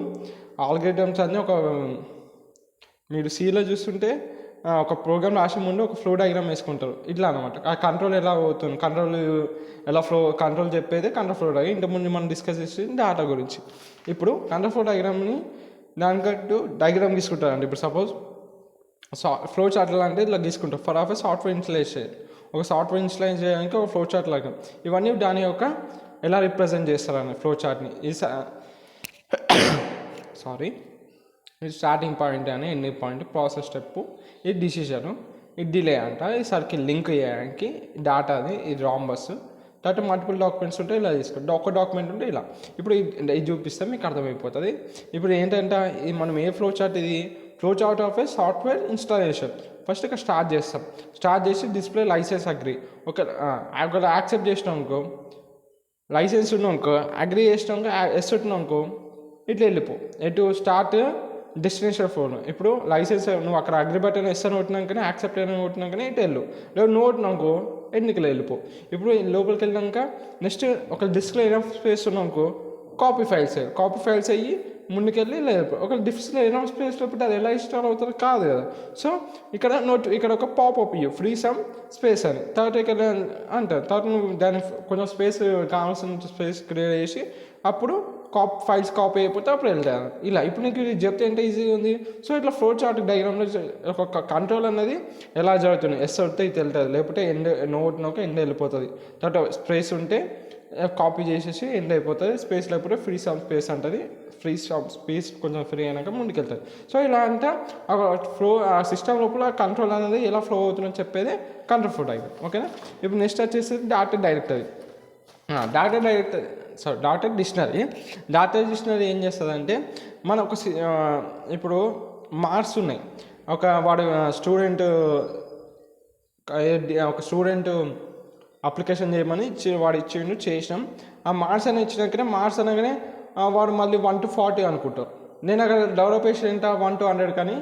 ఆల్గరిథమ్స్ అన్నీ ఒక మీరు సీలో చూస్తుంటే ఒక ప్రోగ్రామ్ రాసే ముందు ఒక ఫ్లో డయాగ్రామ్ వేసుకుంటారు. ఇట్లా అనమాట. ఆ కంట్రోల్ ఎలా అవుతుంది, కంట్రోల్ చెప్పేది కంట్రోల్ ఫ్లో డయాగ్రామ్. ఇంతకుముందు మనం డిస్కస్ చేసేది డేటా గురించి. ఇప్పుడు కంట్రోల్ ఫ్లో డయాగ్రామ్ని దానికట్టు డయాగ్రామ్ తీసుకుంటారండి. ఇప్పుడు సపోజ్ ఫ్లో చార్ట్ అంటే ఇట్లా తీసుకుంటారు. ఫర్ ఆఫ్ సాఫ్ట్వేర్ ఇన్స్టాలేషన్ చేయాలి, ఒక సాఫ్ట్వేర్ ఇన్స్టాలేషన్ చేయడానికి ఒక ఫ్లో చార్ట్ లాగా ఇవన్నీ దాని యొక్క ఎలా రిప్రజెంట్ చేస్తారని ఫ్లో చార్ట్ని. ఇది స్టార్టింగ్ పాయింట్ అని, ఎండింగ్ పాయింట్, ప్రాసెస్ స్టెప్, ఇది డిసిషన్, ఇది డిలే అంట, ఈ సర్కిల్ లింక్ చేయడానికి డేటా అది, ఇది రాంబస్. తర్వాత మల్టిపుల్ డాక్యుమెంట్స్ ఉంటే ఇలా తీసుకుంటాం, ఒక డాక్యుమెంట్ ఉంటే ఇలా. ఇప్పుడు ఇది చూపిస్తే మీకు అర్థమైపోతుంది. ఇప్పుడు ఏంటంటే మనం ఏ ఫ్లో చార్ట్, ఇది flow chart of A software installation. First ఇక్కడ స్టార్ట్ చేసి డిస్ప్లే లైసెన్స్ అగ్రీ. ఒక యాక్సెప్ట్ చేసినామనుకో, లైసెన్స్ ఉన్నామనుకో, అగ్రీ చేసినాక ఎస్ ఉన్నామనుకో, ఇట్లా వెళ్ళిపో ఎటు స్టార్ట్ డెస్టినేషన్ ఫోన్. ఇప్పుడు లైసెన్స్ నువ్వు అక్కడ అగ్రి బటన్ ఎస్ అని కొట్టినాకనే, యాక్సెప్ట్ అని కొట్టినాకనే ఇటు వెళ్ళు. లేదు నువ్వు కొట్టినాకో ఎండ్కి వెళ్ళిపో. ఇప్పుడు లోపలికి వెళ్ళాక నెక్స్ట్ ఒక డిస్క్లో ఎనఫ్ స్పేస్ ఉన్నాకో కాపీ ఫైల్స్ అయ్యి ముందుకెళ్ళి లేదు. ఒక డిస్క్లో ఎనఫ్ స్పేస్లో పెట్టి అది ఎలా ఇన్స్టాల్ అవుతుంది కాదు కదా. సో ఇక్కడ ఒక పాపప్ ఇవ్వు ఫ్రీ సమ్ స్పేస్ అని, తర్వాత ఇక్కడ అంటారు. తర్వాత నువ్వు దాని కొంచెం స్పేస్ కావాల్సిన స్పేస్ క్రియేట్ చేసి అప్పుడు ఫైల్స్ కాపీ అయిపోతే అప్పుడు వెళ్తాను ఇలా. ఇప్పుడు నీకు ఇది చెప్తే ఎంత ఈజీగా ఉంది. సో ఇట్లా ఫ్లో చార్ట్ డయాగ్రామ్లో ఒక కంట్రోల్ అనేది ఎలా జరుగుతుంది, ఎస్ వస్తే ఇది వెళ్తుంది, లేకపోతే నోట్ ఎండ్ వెళ్ళిపోతుంది. తర్వాత స్పేస్ ఉంటే కాపీ చేసేసి ఎండ్ అయిపోతుంది, స్పేస్ లేకపోతే ఫ్రీ సమ్ స్పేస్ అంటుంది, ఫ్రీ సమ్ స్పేస్ కొంచెం ఫ్రీ అయినాక ముందుకెళ్తుంది. సో ఇలా అంటే ఫ్లో ఆ సిస్టమ్ లోపల కంట్రోల్ అనేది ఎలా ఫ్లో అవుతుందని చెప్పేది కంట్రోల్ ఫ్లో డయాగ్రామ్. ఓకేనా. ఇప్పుడు నెక్స్ట్ వచ్చేసి డాటా డిక్షనరీ ఏం చేస్తుందంటే మన ఇప్పుడు మార్క్స్ ఉన్నాయి, వాడు స్టూడెంట్ అప్లికేషన్ చేయమని వాడు ఇచ్చిండు, చేసినాం. ఆ మార్క్స్ అని అనగానే వాడు మళ్ళీ 1 to 40 అనుకుంటారు. నేను అక్కడ డెవలప్ చేసిన ఎంత 1 to 100 కానీ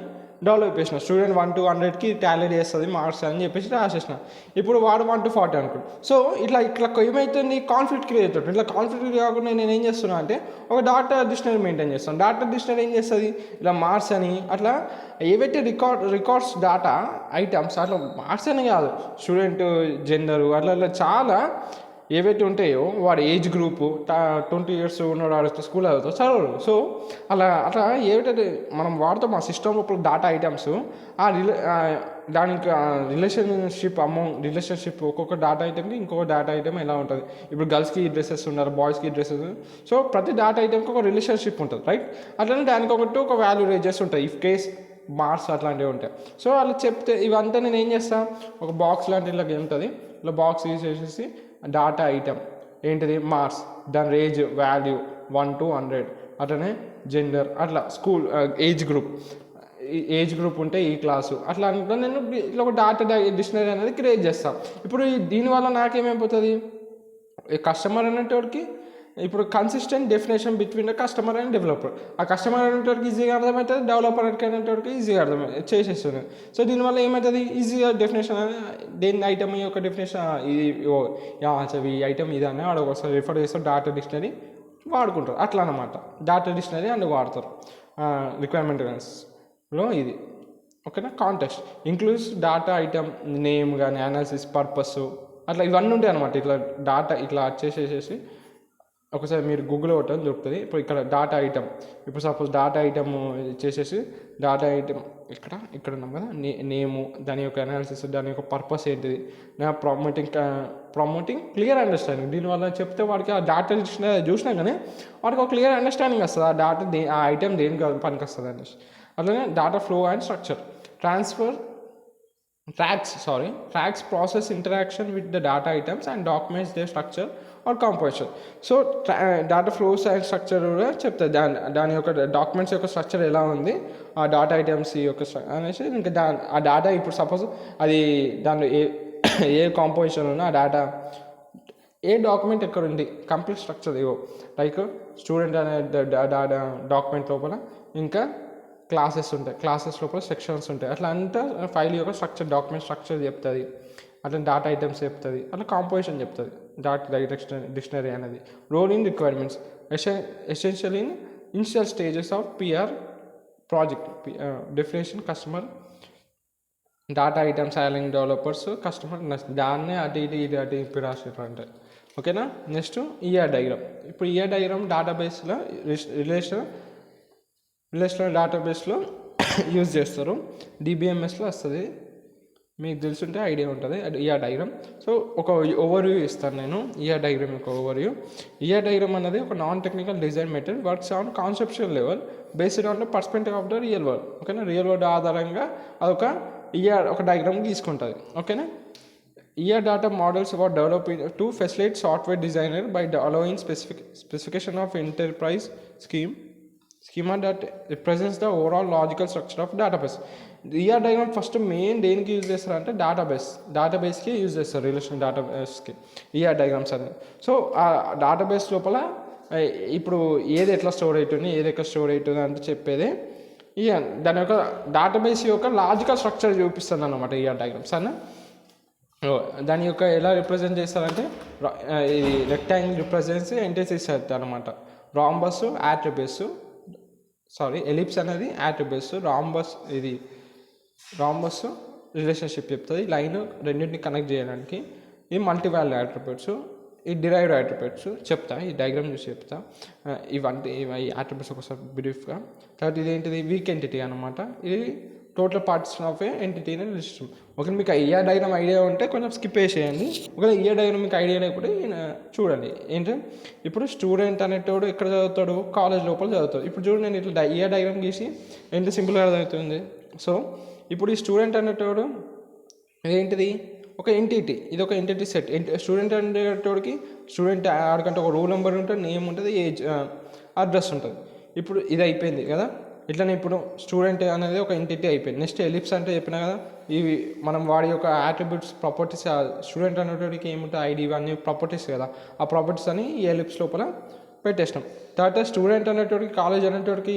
డెవలప్ చేసిన స్టూడెంట్ 1 to 100కి టాలీ చేస్తుంది మార్క్స్ అని చెప్పేసి రాసేసిన. ఇప్పుడు వాడు 1 to 40 అనుకుంటాడు. సో ఇట్లా ఏమవుతుంది, కాన్ఫ్లిక్ట్ క్రియేట్ అవుతుంది. ఇట్లా కాన్ఫ్లిక్ట్ కాకుండా నేను ఏం చేస్తున్నా అంటే ఒక డాటా డిక్షనరీ మెయింటైన్ చేస్తాను. డాటా డిక్షనరీ ఏం చేస్తుంది, ఇలా మార్క్స్ అని అట్లా ఏవైతే రికార్డ్స్ డాటా ఐటమ్స్ అట్లా మార్క్స్ అని కాదు, స్టూడెంట్ జెండరు అట్లా చాలా ఏవైతే ఉంటాయో వాడు ఏజ్ గ్రూపు 20 years ఉన్నాడు, వాడు స్కూల్ చదవడు. సో అట్లా ఏవైతే మనం వాడుతాం ఆ సిస్టమ్ లోపల డాటా ఐటమ్స్ దానికి రిలేషన్షిప్ ఒక్కొక్క డాటా ఐటమ్కి ఇంకొక డాటా ఐటమ్ ఎలా ఉంటుంది. ఇప్పుడు గర్ల్స్కి డ్రెస్సెస్ ఉన్నారు, బాయ్స్కి డ్రెస్సెస్. సో ప్రతి డాటా ఐటమ్కి ఒక రిలేషన్షిప్ ఉంటుంది, రైట్. అట్లనే దానికి ఒక వాల్యూ రేజెస్ ఉంటాయి, ఇఫ్ కేస్ మార్క్స్ అట్లాంటివి ఉంటాయి. సో అలా చెప్తే ఇవంతా నేను ఏం చేస్తాను, ఒక బాక్స్ లాంటి ఇలా ఉంటుంది, ఇలా బాక్స్ యూజ్ చేసేసి డాటా ఐటమ్ ఏంటిది మార్క్స్, దాని రేంజ్ వాల్యూ 1 to 100, అట్లనే జెండర్, అట్లా స్కూల్ ఏజ్ గ్రూప్ ఉంటే ఈ క్లాసు అట్లా అనుకుంటా నేను ఇట్లా ఒక డాటా డిక్షనరీ అనేది క్రియేట్ చేస్తాను. ఇప్పుడు దీనివల్ల నాకేమైపోతుంది, కస్టమర్ అనేటోడికి ఇప్పుడు consistent definition between the customer and developer. ఆ కస్టమర్ అనేటోడికి ఈజీగా అర్థమవుతుంది, డెవలపర్ అనేటోడికి ఈజీగా చేసేస్తుంది. సో దీనివల్ల ఏమవుతుంది, ఈజీగా డెఫినేషన్ దేని ఐటమ్ యొక్క డెఫినేషన్ ఇది ఈ ఐటమ్ ఇది అని వాడు ఒకసారి రిఫర్ చేస్తారు, డాటా డిక్షనరీ వాడుకుంటారు. అట్లా అనమాట డాటా డిక్షనరీ అండ్ వాడతారు రిక్వైర్మెంట్స్లో ఇది. ఓకేనా. Context includes data item name కానీ అనాలిసిస్ పర్పస్ అట్లా ఇవన్నీ ఉంటాయి అనమాట. ఇట్లా డాటా ఇట్లా చేసేసేసి ఒకసారి మీరు గూగుల్ కొట్టని దొరుకుతుంది. ఇప్పుడు ఇక్కడ డాటా ఐటమ్, ఇప్పుడు సపోజ్ డాటా ఐటమ్ చేసేసి డాటా ఐటమ్ ఇక్కడ ఉన్నాం కదా, నేము, దాని యొక్క అనాలిసిస్, దాని యొక్క పర్పస్ ఏంటిది, ప్రమోటింగ్ క్లియర్ అండర్స్టాండింగ్. దీనివల్ల చెప్తే వాడికి ఆ డాటా చూసినా కానీ వాడికి ఒక క్లియర్ అండర్స్టాండింగ్ వస్తుంది, ఆ డాటా ఆ ఐటమ్ దేనికి పనికి వస్తుంది అనేసి. అట్లనే data flow and structure, tracks process interaction with the data items and documents their structure or composition. So data flows and structure కూడా చెప్తుంది, దాని యొక్క డాక్యుమెంట్స్ యొక్క స్ట్రక్చర్ ఎలా ఉంది, ఆ డాటా ఐటమ్స్ యొక్క అనేసి. ఇంకా ఆ డాటా ఇప్పుడు సపోజ్ అది దానిలో ఏ కాంపోజిషన్ ఉన్నా ఆ డాటా ఏ డాక్యుమెంట్ ఎక్కడ ఉంది కంప్లీట్ స్ట్రక్చర్ ఇవో లైక్ స్టూడెంట్ అనే డాటా డాక్యుమెంట్ లోపల ఇంకా క్లాసెస్ ఉంటాయి, క్లాసెస్ లోపల సెక్షన్స్ ఉంటాయి. అట్లా అంతా ఫైల్ యొక్క స్ట్రక్చర్, డాక్యుమెంట్ స్ట్రక్చర్ చెప్తుంది, అట్లా డాటా ఐటమ్స్ చెప్తుంది, అట్లా కాంపోజిషన్ చెప్తుంది డాటా డిక్షనరీ అనేది. Role in requirements essential in initial stages of PR project, definition customer data items handling developers customer దాన్నే అటు ఇటు రాసేటప్పుడు అంటే. ఓకేనా. Next ER diagram. ఇప్పుడు ఈఆర్ డయాగ్రామ్ డేటాబేస్లో రిలేషనల్ డేటాబేస్లో యూజ్ చేస్తారు, డిబిఎంఎస్లో వస్తుంది, మీకు తెలుసుంటే ఐడియా ఉంటుంది ఈఆర్ డయాగ్రామ్. సో ఒక ఓవర్వ్యూ ఇస్తాను నేను ఈఆర్ డయాగ్రామ్ యొక్క ఓవర్వ్యూ. ఈఆర్ డయాగ్రామ్ అనేది ఒక non technical design method works on conceptual level based on the perspective of the real world. ఓకేనా. రియల్ వరల్డ్ ఆధారంగా అదొక ఒక డయాగ్రామ్ తీసుకుంటుంది. ఓకేనా. ER data models were developed to facilitate software designer by allowing specification of enterprise schema that represents the overall logical structure of database. ER diagram first main దేనికి use చేస్తారంటే డేటాబేస్కి use చేస్తారు, relational డేటాబేస్కి ER diagrams అనేది. So ఆ database లోపల ఇప్పుడు ఏది ఎట్లా store అవుతుంది, ఏది ఎక్కడ స్టోర్ అవుతుంది అంటే చెప్పేది దాని యొక్క డేటాబేస్ యొక్క లాజికల్ స్ట్రక్చర్ చూపిస్తుంది అన్నమాట ER డయాగ్రామ్స్ అన్న. దాని యొక్క ఎలా రిప్రజెంట్ చేస్తారంటే ఇది రెక్టాంగిల్ రిప్రజెంట్స్ ఎంటిటీస్ అనమాట. రాంబస్ యాట్రిబ్యూట్స్, ఎలిప్స్ అనేది యాట్రిబ్యూట్స్, రాంబస్ రిలేషన్షిప్ చెప్తుంది, లైన్ రెండింటిని కనెక్ట్ చేయడానికి. ఈ మల్టీ వాల్యూ యాట్రిబ్యూట్స్, ఈ డిరైవ్డ్ యాట్రిబ్యూట్స్ చెప్తా, ఈ డయాగ్రామ్ చూసి చెప్తా. ఈ యాట్రిబ్యూట్స్ ఒకసారి బ్రీఫ్గా. తర్వాత ఇదేంటిది వీక్ ఎంటిటీ అనమాట. ఇది total parts of A entity అనేది సిస్టమ్. ఒకవేళ మీకు డయాగ్రామ్ ఐడియా ఉంటే కొంచెం స్కిప్ వేసేయండి. ఒకవేళ డయాగ్రామ్ మీకు ఐడియా లేకపోతే చూడండి. ఏంటంటే ఇప్పుడు స్టూడెంట్ అనేటోడు ఎక్కడ చదువుతాడు, కాలేజ్ లోపల చదువుతాడు. ఇప్పుడు చూడండి, నేను ఇట్లా డయాగ్రామ్ గీసి ఎంత సింపుల్గా అర్థమవుతుంది. సో ఇప్పుడు ఈ స్టూడెంట్ అనేటోడు ఏంటిది, ఒక ఎంటిటీ, ఇది ఒక ఎంటిటీ సెట్. స్టూడెంట్ అనేటోడికి స్టూడెంట్ ఆడికంటే ఒక రోల్ నెంబర్ ఉంటుంది, నేమ్ ఉంటుంది, ఏజ్, అడ్రస్ ఉంటుంది. ఇప్పుడు ఇది అయిపోయింది కదా. ఇట్లనే ఇప్పుడు స్టూడెంట్ అనేది ఒక ఎంటిటీ అయిపోయింది. నెక్స్ట్ ఎలిప్స్ అంటే చెప్పినా కదా, ఇవి మనం వాడి యొక్క యాట్రిబ్యూట్స్ ప్రాపర్టీస్. స్టూడెంట్ అనేటోడికి ఏముంటుంది, ఐడి, ఇవన్నీ ప్రాపర్టీస్ కదా. ఆ ప్రాపర్టీస్ అని ఈ ఎలిప్స్ లోపల పెట్టేసినాం. తర్వాత స్టూడెంట్ అనేటోడికి కాలేజ్ అనేటోడికి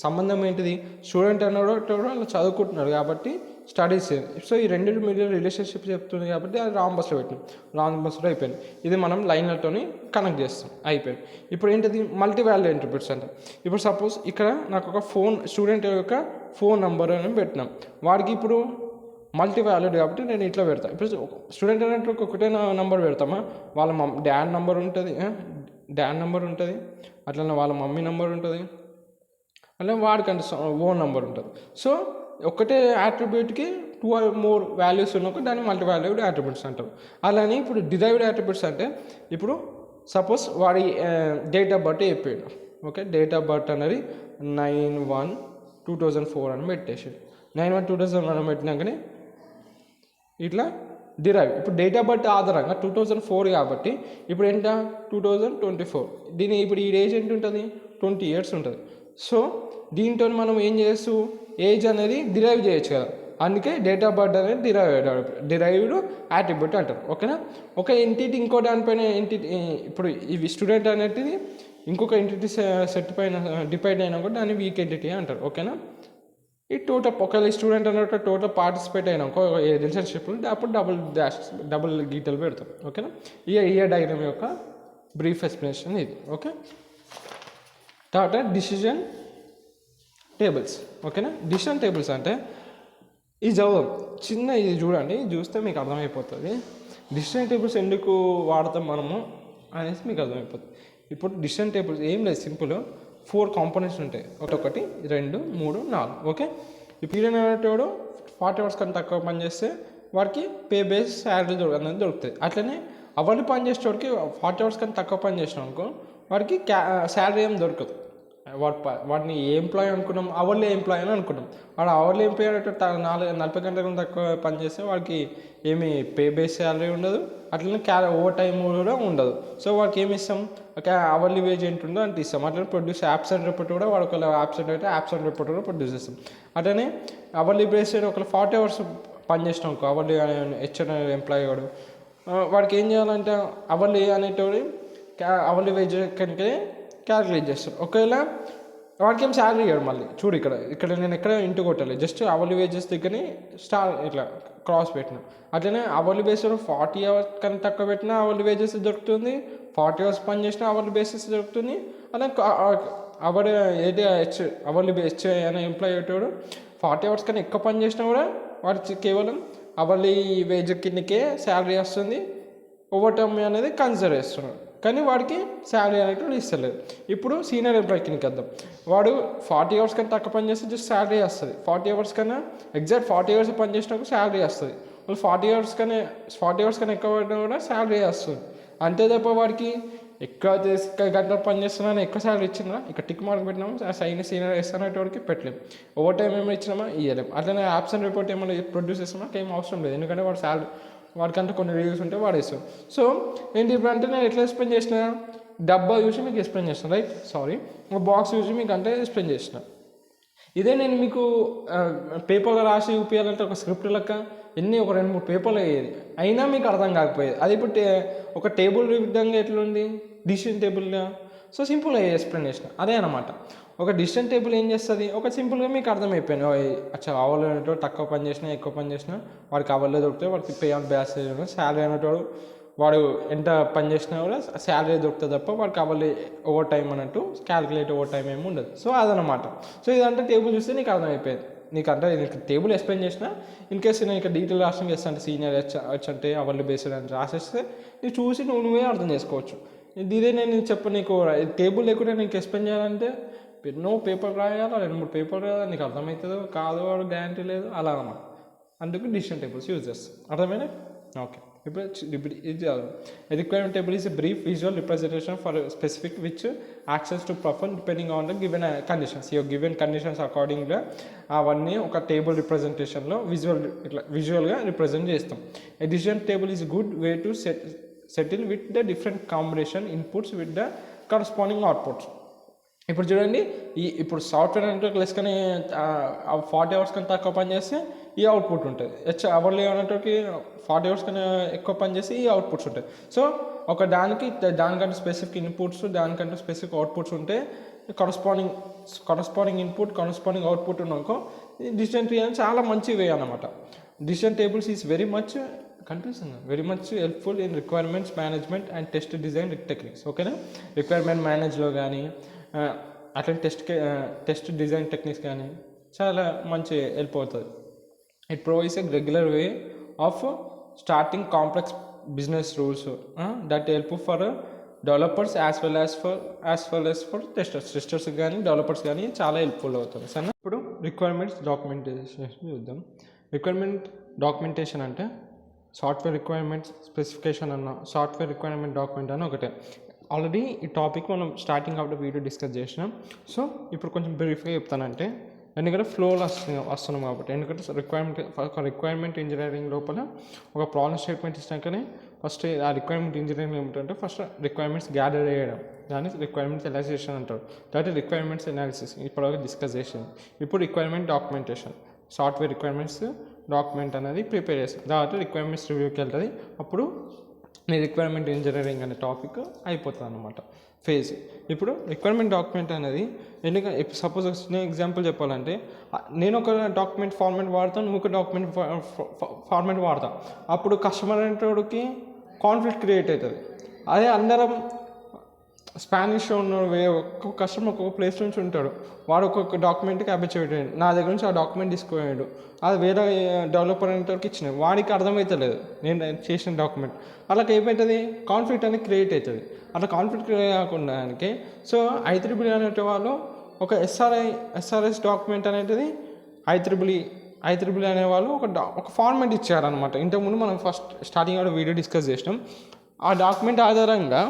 సంబంధం ఏంటిది, స్టూడెంట్ అనేటోడు అలా చదువుకుంటున్నాడు కాబట్టి స్టడీస్. సో ఈ రెండు మీద రిలేషన్షిప్ చెప్తుంది కాబట్టి అది రాంబస్లో పెట్టినాం. రాంబస్లో అయిపోయింది. ఇది మనం లైన్లతో కనెక్ట్ చేస్తాం, అయిపోయింది. ఇప్పుడు ఏంటిది మల్టీ వాల్యూ యాట్రిబ్యూట్స్ అంటే, ఇప్పుడు సపోజ్ ఇక్కడ నాకు ఒక స్టూడెంట్ యొక్క ఫోన్ నెంబర్ అని పెట్టినాం. వాడికి ఇప్పుడు మల్టీ వాల్యూడ్ కాబట్టి నేను ఇట్లా పెడతాను. ఇప్పుడు స్టూడెంట్ అనేటోడికి ఒకటే నెంబర్ పెడతామా, వాళ్ళ డాడ్ నెంబర్ ఉంటుంది, అట్లనే వాళ్ళ మమ్మీ నెంబర్ ఉంటుంది, అట్లా వాడికంటే ఓన్ నెంబర్ ఉంటుంది. సో ఒకటే యాట్రిబ్యూట్కి 2 or more వాల్యూస్ ఉన్నప్పుడు దాన్ని మల్టీ వాల్యూడ్ యాట్రిబ్యూట్స్ అంటారు. అలానే ఇప్పుడు డిరైవ్డ్ యాట్రిబ్యూట్స్ అంటే, ఇప్పుడు సపోజ్ వాడి డేట్ ఆఫ్ బర్త్ చెప్పాడు. ఓకే, డేట్ ఆఫ్ బర్త్ అనేది 9/1/2004 అని పెట్టేసాడు. 9/1/2004 పెట్టినాకనే ఇట్లా డిరైవ్. ఇప్పుడు డేట్ ఆఫ్ బర్త్ ఆధారంగా 2004 కాబట్టి ఇప్పుడు ఏంట 2024. దీని ఇప్పుడు ఈ ఏజ్ ఎంత ఉంటుంది, 20 years ఉంటుంది. సో దీంతో మనం ఏం చేయొచ్చు, ఏజ్ అనేది డిరైవ్ చేయొచ్చు కదా. అందుకే డేట్ ఆఫ్ బర్త్ అనేది డిరైవ్డ్ యాట్రిబ్యూట్ అంటారు. ఓకేనా. ఒక ఎంటిటీ ఇంకో దానిపైన ఎంటిటీ, ఇప్పుడు ఇవి స్టూడెంట్ అనేది ఇంకొక ఎంటిటీ సెట్ పైన డిపెండ్ అయినా కూడా దాన్ని వీక్ ఎంటిటీ అంటారు. ఓకేనా. ఈ టోటల్ ఒకవేళ స్టూడెంట్ అన్నట్టు టోటల్ పార్టిసిపేట్ అయినా రిలేషన్షిప్లో అప్పుడు డబుల్ గీతలు పెడతాం. ఓకేనా. ఈ డయాగ్రామ్ యొక్క బ్రీఫ్ ఎక్స్ప్లెనేషన్ ఇది. ఓకే. తర్వాత డిసిజన్ టేబుల్స్. ఓకేనా. డిసిజన్ టేబుల్స్ అంటే ఇది చదువు చిన్న, ఇది చూడండి, చూస్తే మీకు అర్థమైపోతుంది డిసిజన్ టేబుల్స్ ఎందుకు వాడతాం మనము అనేసి మీకు అర్థమైపోతుంది. ఇప్పుడు డిసిజన్ టేబుల్స్ ఏం లేదు, సింపుల్ 4 కాంపోనెంట్స్ ఉంటాయి. 1, 2, 3, 4. ఓకే. ఈ పీరియడ్ అనేటోడు 40 hours కన్నా తక్కువ పని చేస్తే వాడికి పే బేస్ శాలరీ అనేది దొరుకుతుంది. అట్లనే అవన్నీ పని చేసేటోడికి 40 hours కన్నా తక్కువ పని చేసినాం అనుకో, వాడికి శాలరీ ఏం దొరకదు. వాడిని ఏ ఎంప్లాయీ అనుకున్నాం, అవర్లీ ఎంప్లాయీ అని అనుకున్నాం. వాడు అవర్లీ ఎంప్లాయీ అంటే 40 గంటల కన్నా తక్కువ పని చేస్తే వాడికి ఏమి పే బేస్ శాలరీ ఉండదు, అట్లనే ఓవర్ టైం కూడా ఉండదు. సో వాడికి ఏమి ఇస్తాం, అవర్లీ వేజ్ ఎంత ఉందో అంత ఇస్తాం. అట్లనే ప్రొడ్యూస్ యాబ్సెంట్ రిపోర్ట్ కూడా వాడు ఒకవేళ యాబ్సెంట్ అయితే యాబ్సెంట్ రిపోర్ట్ కూడా ప్రొడ్యూస్ చేస్తాం. అట్లనే అవర్లీ బేస్ ఒకవేళ 40 hours పని చేసినాం అనుకో, అవర్లీ హెచ్ఆర్ ఎంప్లాయీ వాడు, వాడికి ఏం చేయాలంటే అవర్లీ అనేటోడి అవర్లీ వేజ్ కనుక క్యాలిక్యులేట్ చేస్తాడు. ఒకవేళ వాడికి ఏం శాలరీ ఇవ్వడు. మళ్ళీ చూడు, ఇక్కడ నేను ఎక్కడ ఇంటూ కొట్టాలి, జస్ట్ అవర్లీ వేజెస్ దగ్గరనే ఇట్లా క్రాస్ పెట్టిన. అట్లనే అవర్లీ బేస్ 40 hours కన్నా తక్కువ పెట్టినా అవర్లీ వేజెస్ దొరుకుతుంది, 40 hours పని చేసినా అవర్లీ బేసిస్ దొరుకుతుంది. అలా అవర్లీ బేస్ అనే ఎంప్లాయీ అయ్యేటోడు 40 hours కన్నా ఎక్కువ పని చేసినా కూడా వాడికి కేవలం అవర్లీ వేజ్ కిందకే శాలరీ వస్తుంది. ఓవర్ టైమ్ అనేది కన్సిడర్ చేస్తున్నాడు, కానీ వాడికి శాలరీ అనేటువంటి ఇస్తలేదు. ఇప్పుడు సీనియర్ ఎంప్లాయీ కిందకి వద్దాం. వాడు 40 hours కన్నా తక్కువ పని చేస్తే జస్ట్ శాలరీ వస్తుంది. 40 hours కన్నా ఎగ్జాక్ట్ 40 hours పని చేసినప్పుడు శాలరీ వస్తుంది. వాళ్ళు 40 hours కన్నా ఎక్కువ పడినా కూడా శాలరీ వస్తుంది. అంతే తప్ప వాడికి ఎక్కువ గంటలు పని చేస్తున్నా ఎక్కువ శాలరీ ఇచ్చినా ఇక్కడ టిక్ మార్క్ పెట్టినాము, సీనియర్ ఇస్తున్నటువంటి పెట్టలేము. ఓవర్ టైం ఏమైనా ఇచ్చినామా ఇవ్వలేము. అట్లనే యాబ్సెంట్ రిపోర్ట్ ఏమైనా ప్రొడ్యూస్ చేస్తున్నా ఏం అవసరం లేదు, ఎందుకంటే వాడు శాలరీ వాడికంటే కొన్ని రివ్యూస్ ఉంటే వాడేస్తాం. సో ఏంటి ఇప్పుడు అంటే నేను ఎట్లా ఎక్స్ప్లెయిన్ చేసిన, డబ్బా చూసి మీకు ఎక్స్ప్లెయిన్ చేసిన, రైట్, బాక్స్ చూసి మీకు అంటే ఎక్స్ప్లెయిన్ చేసిన. ఇదే నేను మీకు పేపర్లో రాసి చూపించాలంటే ఒక స్క్రిప్ట్ లెక్క ఒక 2-3 పేపర్లు అయ్యేది, అయినా మీకు అర్థం కాకపోయేది. అది ఇప్పుడు ఒక టేబుల్ విధంగా ఎట్లుంది, డిసిషన్ టేబుల్గా సో సింపుల్గా ఎక్స్ప్లెయిన్ చేసిన అదే అనమాట. ఒక డిసిషన్ టేబుల్ ఏం చేస్తుంది, ఒక సింపుల్గా మీకు అర్థమైపోయింది. అచ్చా అవర్లో అనేటోడు తక్కువ పని చేసినా ఎక్కువ పని చేసినా వాడికి అవర్లో దొరికితే వాడికి పే ఆన్ బేసిస్, శాలరీ అనేటోడు వాడు ఎంత పని చేసినా కూడా శాలరీ దొరుకుతుంది తప్ప వాడికి అవర్లీ ఓవర్ టైం అన్నట్టు క్యాలిక్యులేట్ ఓవర్ టైం ఏమి ఉండదు. సో అదనమాట. సో ఇదంటే టేబుల్ చూస్తే నీకు అర్థమైపోయింది. నీకు టేబుల్ ఎక్స్ప్లెయిన్ చేసిన ఇన్ కేస్ నేను ఇక డీటెయిల్ రాష్ట్రం చేస్తా అంటే సీనియర్ హెచ్ అంటే అవర్లీ బేస్డ్ అని రాసేస్తే నీకు చూసి నువ్వే అర్థం చేసుకోవచ్చు. ఇదే నేను చెప్పు నీకు టేబుల్ లేకుండా నీకు ఎక్స్ప్లెయిన్ చేయాలంటే ఎన్నో పేపర్ రాయాలి, 2-3 పేపర్ రాయాలి, నీకు అర్థమవుతుందో కాదో వాడు గ్యారంటీ లేదు అలా అన్నమాట. అందుకు డిసిషన్ టేబుల్స్ యూజ్ చేస్తాం. అర్థమైనా? ఓకే. ఇప్పుడు ఇది requirement table is a brief visual representation for specific which access to perform depending on the given conditions. ఈ గివెన్ కండిషన్స్ అకార్డింగ్గా అవన్నీ ఒక టేబుల్ రిప్రజెంటేషన్లో విజువల్గా రిప్రజెంట్ చేస్తాం. A decision table is good way to settle with the different combination inputs with the corresponding outputs. ఇప్పుడు చూడండి, ఇప్పుడు software network less కానీ 40 hours కన్నా తక్కువ పని చేస్తే ఈ అవుట్పుట్ ఉంటుంది. అవర్లీ అనేటోకి 40 అవర్స్ కన్నా ఎక్కువ పని చేసి ఈ అవుట్పుట్స్ ఉంటాయి. సో ఒక దానికంటే స్పెసిఫిక్ ఇన్పుట్స్, దానికంటే స్పెసిఫిక్ అవుట్పుట్స్ ఉంటే కరస్పాండింగ్ ఇన్పుట్ కరస్పాండింగ్ అవుట్పుట్ ఉన్నాకో డిసిషన్ ట్రీ అని చాలా మంచి వే అనమాట. Decision tables is very much helpful in requirements management and test design techniques. ఓకేనా? రిక్వైర్మెంట్ మేనేజ్లో కానీ అట్లా టెస్ట్ డిజైన్ టెక్నిక్స్ కానీ చాలా మంచి హెల్ప్ అవుతుంది. It provides a regular way of starting complex business rules that help for developers as well as for testers కానీ developers కానీ చాలా హెల్ప్ఫుల్ అవుతుంది. సరే, ఇప్పుడు రిక్వైర్మెంట్స్ డాక్యుమెంటేషన్ చూద్దాం. రిక్వైర్మెంట్ డాక్యుమెంటేషన్ అంటే సాఫ్ట్వేర్ రిక్వైర్మెంట్స్ స్పెసిఫికేషన్ అన్న సాఫ్ట్వేర్ రిక్వైర్మెంట్ డాక్యుమెంట్ అని ఒకటే. ఆల్రెడీ ఈ టాపిక్ మనం starting of the video discuss చేసినాం. సో ఇప్పుడు కొంచెం బ్రీఫ్గా చెప్తానంటే, ఎందుకంటే ఫ్లోలో వస్తున్నాం కాబట్టి. ఎందుకంటే రిక్వైర్మెంట్ ఇంజనీరింగ్ లోపల ఒక ప్రాబ్లమ్ స్టేట్మెంట్ ఇచ్చినాకనే ఫస్ట్ ఆ రిక్వైర్మెంట్ ఇంజనీరింగ్ ఏమిటంటే ఫస్ట్ రిక్వైర్మెంట్స్ గ్యాదర్ చేయడం, దాన్ని రిక్వైర్మెంట్స్ ఎనాలిసిస్ అంటారు. తర్వాత రిక్వైర్మెంట్స్ ఎనాలిసిస్ ఇప్పటివరకు డిస్కస్ చేసింది. ఇప్పుడు requirement documentation, software requirements document అనేది ప్రిపేర్ చేస్తాం. తర్వాత రిక్వైర్మెంట్స్ రివ్యూకి వెళ్తుంది. అప్పుడు నీ రిక్వైర్మెంట్ ఇంజనీరింగ్ అనే టాపిక్ అయిపోతుంది అన్నమాట ఫేజ్. ఇప్పుడు రిక్వైర్మెంట్ డాక్యుమెంట్ అనేది ఎందుకంటే సపోజ్ నేను ఎగ్జాంపుల్ చెప్పాలంటే, నేను ఒక డాక్యుమెంట్ ఫార్మాట్ వాడతాను, నువ్వు ఒక డాక్యుమెంట్ ఫార్మాట్ వాడతాను. అప్పుడు కస్టమర్ అనేటోడికి కాన్ఫ్లిక్ట్ క్రియేట్ అవుతుంది. అదే అందరం స్పానిష్ ఉన్న ఒక్కొక్క కస్టమర్ ఒక్కొక్క ప్లేస్ నుంచి ఉంటాడు, వాడు ఒక్కొక్క డాక్యుమెంట్కి అబ్జెక్ట్ పెట్టాడు, నా దగ్గర నుంచి ఆ డాక్యుమెంట్ తీసుకుపోయాడు, అది వేరే డెవలపర్ అనేటోడికి ఇచ్చినాడు, వాడికి అర్థమవుతలేదు నేను చేసిన డాక్యుమెంట్. అలా ఏమవుతుంది, కాన్ఫ్లిక్ట్ అనేది క్రియేట్ అవుతుంది. అట్లా కాన్ఫ్లిక్ట్ క్రియేట్ కాకుండా సో IEEE అనేటి వాళ్ళు ఒక ఎస్ఆర్ఎస్ డాక్యుమెంట్ అనేది IEEE అనేవాళ్ళు ఒక ఫార్మాట్ ఇచ్చారనమాట. ఇంతకుముందు మనం ఫస్ట్ స్టార్టింగ్ ఆడ వీడియో డిస్కస్ చేసినాం. ఆ డాక్యుమెంట్ ఆధారంగా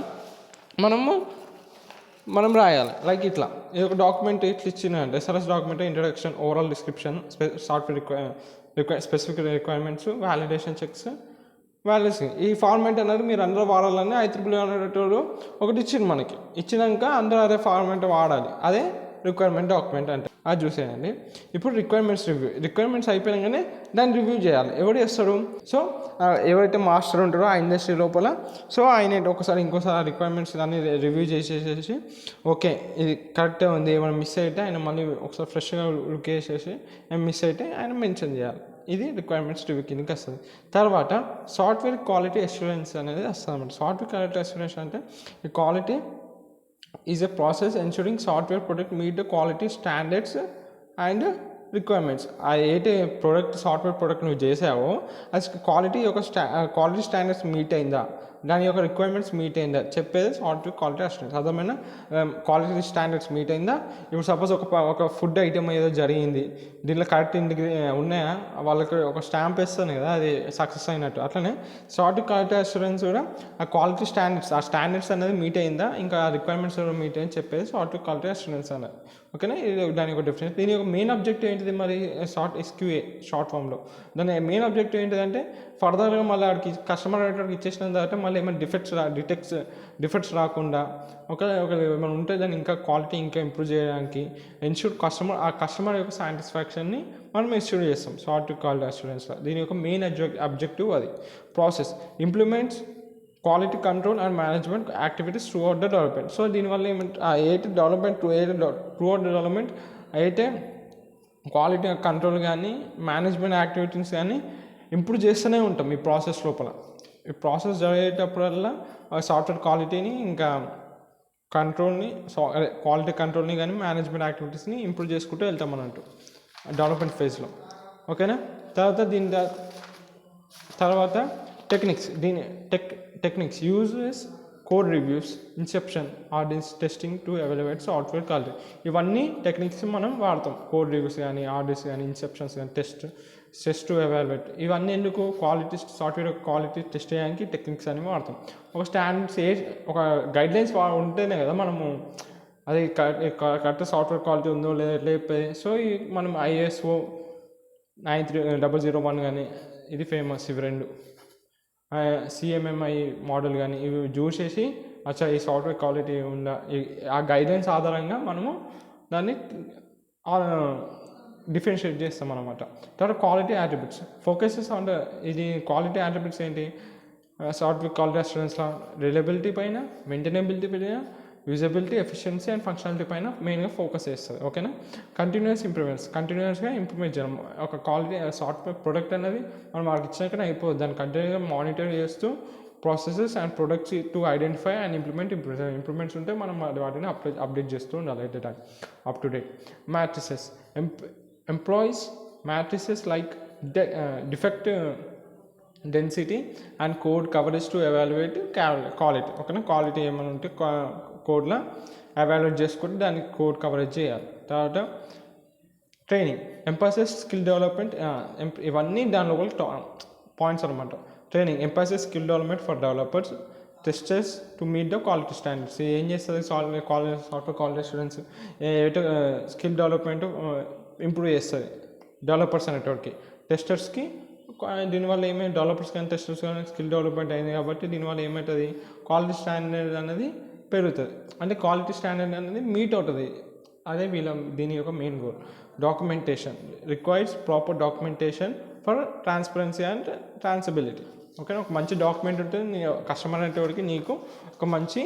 మనం రాయాలి. లైక్ ఇట్లా ఇది ఒక డాక్యుమెంట్ ఇట్లా ఇచ్చిందంటే SRS document introduction, overall description, software specific requirements, validation checks, validation. ఈ ఫార్మాట్ అనేది మీరు అందరూ వాడాలని IEEE అనేటోడు ఒకటి ఇచ్చింది మనకి. ఇచ్చినాక అందరూ అదే ఫార్మాట్ వాడాలి. అదే రిక్వైర్మెంట్ డాక్యుమెంట్ అంటే అది చూసేయండి. ఇప్పుడు రిక్వైర్మెంట్స్ అయిపోయినాకనే దాన్ని రివ్యూ చేయాలి. ఎవడు చేస్తాడు? సో ఎవరైతే మాస్టర్ ఉంటారో ఆ ఇండస్ట్రీ లోపల, సో ఆయన ఇంకోసారి ఆ రిక్వైర్మెంట్స్ దాన్ని రివ్యూ చేసేసి ఓకే ఇది కరెక్టే ఉంది, ఏమైనా మిస్ అయితే ఆయన మళ్ళీ ఒకసారి ఫ్రెష్గా లుక్ వేసేసి మిస్ అయితే ఆయన మెన్షన్ చేయాలి. ఇది రిక్వైర్మెంట్స్ రివ్యూ కిందకి వస్తుంది. తర్వాత సాఫ్ట్వేర్ క్వాలిటీ అష్యూరెన్స్ అనేది వస్తుంది అన్నమాట. సాఫ్ట్వేర్ క్వాలిటీ అష్యూరెన్స్ అంటే ఈ quality is a process ensuring software product meet the quality standards and requirements. ఆ సాఫ్ట్వేర్ ప్రోడక్ట్ నువ్వు చేసావో అది క్వాలిటీ స్టాండర్డ్స్ మీట్ అయిందా, దాని యొక్క రిక్వైర్మెంట్స్ మీట్ అయిందా చెప్పేది సాఫ్ట్వేర్ క్వాలిటీ అష్యూరెన్స్. అర్థమైనా? క్వాలిటీ స్టాండర్డ్స్ మీట్ అయిందా. ఇప్పుడు సపోజ్ ఒక ఫుడ్ ఐటమ్ ఏదో జరిగింది, దీంట్లో కరెక్ట్ ఉన్నాయా, వాళ్ళకి ఒక స్టాంప్ వేస్తాను కదా అది సక్సెస్ అయినట్టు. అట్లనే సాఫ్ట్వేర్ క్వాలిటీ అష్యూరెన్స్ కూడా ఆ క్వాలిటీ స్టాండర్డ్స్ అనేది మీట్ అయిందా, ఇంకా రిక్వైర్మెంట్స్ మీట్ అయింది చెప్పేది సాఫ్ట్వేర్ క్వాలిటీ అష్యూరెన్స్ అనేది. ఓకేనా? ఇది దాని యొక్క డిఫరెన్స్. దీని యొక్క మెయిన్ ఆబ్జెక్టివ్ ఏంటిది మరి SQA షార్ట్ ఫామ్లో. దాని మెయిన్ ఆబ్జెక్టివ్ ఏంటిదంటే ఫర్దర్గా మళ్ళీ వాడికి కస్టమర్ అనేటికి ఇచ్చేసిన తర్వాత మళ్ళీ ఏమైనా డిఫెక్ట్స్ రాకుండా ఏమైనా ఉంటే దాన్ని ఇంకా క్వాలిటీ ఇంకా ఇంప్రూవ్ చేయడానికి ఆ కస్టమర్ యొక్క సాటిస్ఫాక్షన్ని మనం ఎన్ష్యూర్ చేస్తాం సాఫ్ట్వేర్ క్వాలిటీ అష్యూరెన్స్లో. దీని యొక్క మెయిన్ ఆబ్జెక్టివ్ అది. Process implements quality control and management activities through out the development. So దీనివల్ల ఏమంటే అయితే డెవలప్మెంట్ త్రూ అవుట్ డెవలప్మెంట్ అయితే క్వాలిటీ కంట్రోల్ కానీ మేనేజ్మెంట్ యాక్టివిటీస్ కానీ ఇంప్రూవ్ చేస్తూనే ఉంటాం ఈ ప్రాసెస్ లోపల. ఈ ప్రాసెస్ జరిగేటప్పుడల్లా సాఫ్ట్వేర్ క్వాలిటీని ఇంకా కంట్రోల్ని క్వాలిటీ కంట్రోల్ని కానీ మేనేజ్మెంట్ యాక్టివిటీస్ని ఇంప్రూవ్ చేసుకుంటూ వెళ్తాం అన్నట్టు డెవలప్మెంట్ ఫేజ్లో. ఓకేనా. తర్వాత techniques. Techniques uses code reviews, inception, ఆర్డిన్స్ testing to evaluate software quality. ఇవన్నీ టెక్నిక్స్ మనం వాడతాం. కోడ్ రివ్యూస్ కానీ, ఆర్డిన్స్ కానీ, ఇన్సెప్షన్స్ కానీ, టెస్ట్ టు ఎవాల్యుయేట్. ఇవన్నీ ఎందుకు? క్వాలిటీ సాఫ్ట్వేర్ క్వాలిటీ టెస్ట్ చేయడానికి టెక్నిక్స్ అని వాడతాం. ఒక స్టాండర్డ్స్ ఒక గైడ్లైన్స్ ఉంటేనే కదా మనము అది కరెక్ట్ సాఫ్ట్వేర్ క్వాలిటీ ఉందో లేకపోతే. సో మనం ISO 93001 కానీ, ఇది ఫేమస్, ఇవి రెండు CMMI మోడల్ కానీ ఇవి చూసేసి అచ్చా ఈ సాఫ్ట్వేర్ క్వాలిటీ ఉందా, ఆ గైడ్లైన్స్ ఆధారంగా మనము దాన్ని డిఫరెన్షియేట్ చేస్తాం అన్నమాట. తర్వాత క్వాలిటీ యాట్రిబ్యూట్స్ ఫోకసెస్ ఆన్ ఇది క్వాలిటీ యాట్రిబ్యూట్స్ ఏంటి? సాఫ్ట్వేర్ క్వాలిటీ అష్యూరెన్స్లో రిలయబిలిటీ పైన, మెయింటైనబిలిటీ పైన, యూజబిలిటీ, ఎఫిషియన్సీ అండ్ ఫంక్షనాలిటీ పైన మెయిన్గా ఫోకస్ చేస్తుంది. ఓకేనా. కంటిన్యూస్గా ఇంప్రూవ్మెంట్ చేయడం. ఒక క్వాలిటీ సాఫ్ట్వేర్ ప్రొడక్ట్ అనేది మనం వాళ్ళకి ఇచ్చినాకనే అయిపోతుంది. దాన్ని కంటిన్యూగా మానిటర్ చేస్తూ processes and products to identify and improvements ఉంటే మనం వాటిని అప్డేట్ చేస్తూ ఉండాలి at the time, up to date. Matrices employees matrices like defect density and code coverage to evaluate quality. ఓకేనా. క్వాలిటీ ఏమైనా ఉంటే కోడ్లో ఎవాల్యుయేట్ చేసుకుంటే దానికి కోడ్ కవరేజ్ చేయాలి. తర్వాత ట్రైనింగ్, ఎంఫసిస్ స్కిల్ డెవలప్మెంట్. ఇవన్నీ దానిలో పాయింట్స్ అనమాట. Training emphasis skill development for developers, testers to meet the quality standards. ఏం చేస్తుంది software quality students skill development improve చేస్తుంది డెవలపర్స్ అనేటోడికి. టెస్టర్స్కి దీనివల్ల ఏమైనా డెవలపర్స్ కానీ టెస్టర్స్ కానీ స్కిల్ డెవలప్మెంట్ అయింది కాబట్టి దీనివల్ల ఏమవుతుంది? క్వాలిటీ స్టాండర్డ్ అనేది పెరుగుతుంది. అంటే క్వాలిటీ స్టాండర్డ్ అనేది మీట్ అవుతుంది. అదే దీని యొక్క main goal. Documentation requires proper documentation for transparency and traceability. ఓకేనా. ఒక మంచి డాక్యుమెంట్ ఉంటుంది, నీ కస్టమర్ అనేటివాడికి నీకు ఒక మంచి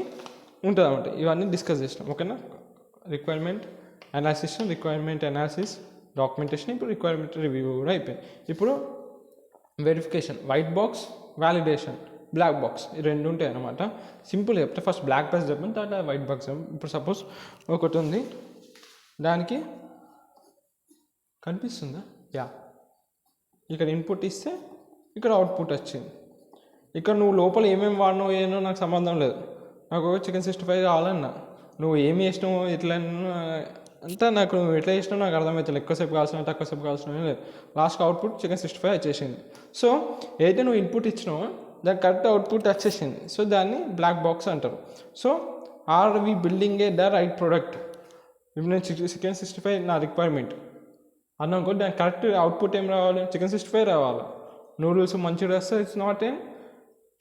ఉంటుంది అన్నమాట. ఇవన్నీ డిస్కస్ చేసినాం. ఓకేనా. రిక్వైర్మెంట్ అనాలిసిస్, డాక్యుమెంటేషన్, ఇప్పుడు రిక్వైర్మెంట్ రివ్యూ కూడా అయిపోయింది. ఇప్పుడు verification, white box, validation, black box, ఈ రెండు ఉంటాయి అన్నమాట. సింపుల్ చెప్తే ఫస్ట్ బ్లాక్ బాక్స్ చెప్పాను, తర్వాత వైట్ బాక్స్. ఇప్పుడు సపోజ్ ఒకటి ఉంది, దానికి కనిపిస్తుందా? ఇక్కడ ఇన్పుట్ ఇస్తే ఇక్కడ అవుట్పుట్ వచ్చింది. ఇక్కడ నువ్వు లోపల ఏమేమి వాడినావు ఏమో నాకు సంబంధం లేదు. నాకు చికెన్ 65 కావాలన్నా, నువ్వు ఏమి చేసినావు ఎట్లా అంతా నాకు నువ్వు ఎట్లా చేసినావు నాకు అర్థమవుతుంది. ఎక్కువసేపు కావాల్సిన తక్కువసేపు కావాల్సిన లేదు. లాస్ట్ అవుట్పుట్ చికెన్ 65 వచ్చేసింది. సో ఏదైతే నువ్వు ఇన్పుట్ ఇచ్చినావో దానికి కరెక్ట్ అవుట్పుట్ వచ్చేసింది. సో దాన్ని బ్లాక్ బాక్స్ అంటారు. So are we building the right product? ఇప్పుడు నేను చికెన్ 65 నా రిక్వైర్మెంట్ అన్నాను, దానికి కరెక్ట్ అవుట్పుట్ ఏం రావాలి? చికెన్ 65 రావాలి. నూడిల్స్ మంచిగా వస్తే it's not A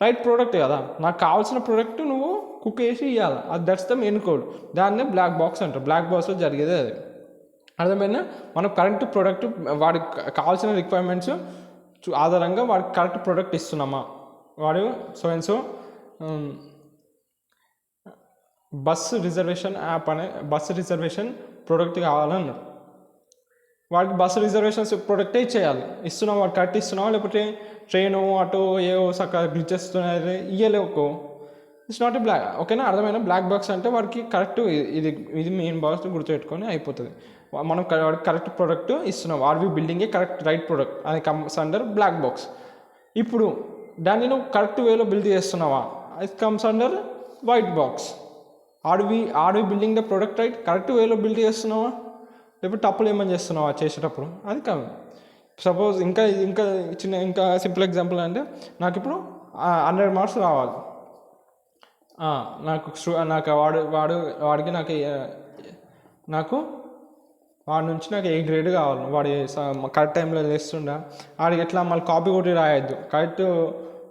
right product కదా. నాకు కావాల్సిన ప్రోడక్ట్ నువ్వు కుక్ వేసి ఇవ్వాలి. అది దట్స్ ద మెయిన్ కోడ్. దాన్నే బ్లాక్ బాక్స్ అంటారు. బ్లాక్ బాక్స్లో జరిగేది అది. అర్థమైనా? మనం కరెక్ట్ ప్రోడక్ట్ వాడికి కావాల్సిన రిక్వైర్మెంట్స్ ఆధారంగా వాడికి కరెక్ట్ ప్రోడక్ట్ ఇస్తున్నామా? వాడు సో బస్సు రిజర్వేషన్ యాప్ అనే బస్సు రిజర్వేషన్ ప్రోడక్ట్ కావాలన్నాడు. వాడికి బస్సు రిజర్వేషన్స్ ప్రొడక్టే ఇచ్చేయాలి. ఇస్తున్నావు, వాడు కరెక్ట్ ఇస్తున్నావు, లేకపోతే ట్రైను ఆటో ఏవో సక్క గ్లిచెస్ ఇయ్యలేవు. It's not a black. ఓకేనా. అర్థమైనా? బ్లాక్ బాక్స్ అంటే వాడికి కరెక్ట్ ఇది మెయిన్ బాక్స్ గుర్తుపెట్టుకొని అయిపోతుంది. మనం వాడికి కరెక్ట్ ప్రోడక్ట్ ఇస్తున్నాం. Are we building a correct right product అది కమ్స్ అండర్ బ్లాక్ బాక్స్. ఇప్పుడు దాన్ని నువ్వు కరెక్ట్ వేలో బిల్డ్ చేస్తున్నావా? It comes under white box. Are we building the product right correct వేలో బిల్డ్ చేస్తున్నావా, లేకపోతే తప్పులు ఏమని చేస్తున్నావా చేసేటప్పుడు? అది కాదు. సపోజ్ ఇంకా సింపుల్ ఎగ్జాంపుల్ అంటే నాకు ఇప్పుడు 100 మార్క్స్ రావాలి. వాడి నుంచి నాకు ఏ గ్రేడ్ కావాలి. వాడి కరెక్ట్ టైంలో వేస్తుండా, వాడికి ఎట్లా మళ్ళీ కాపీ కొట్టి రాయొద్దు. కరెక్ట్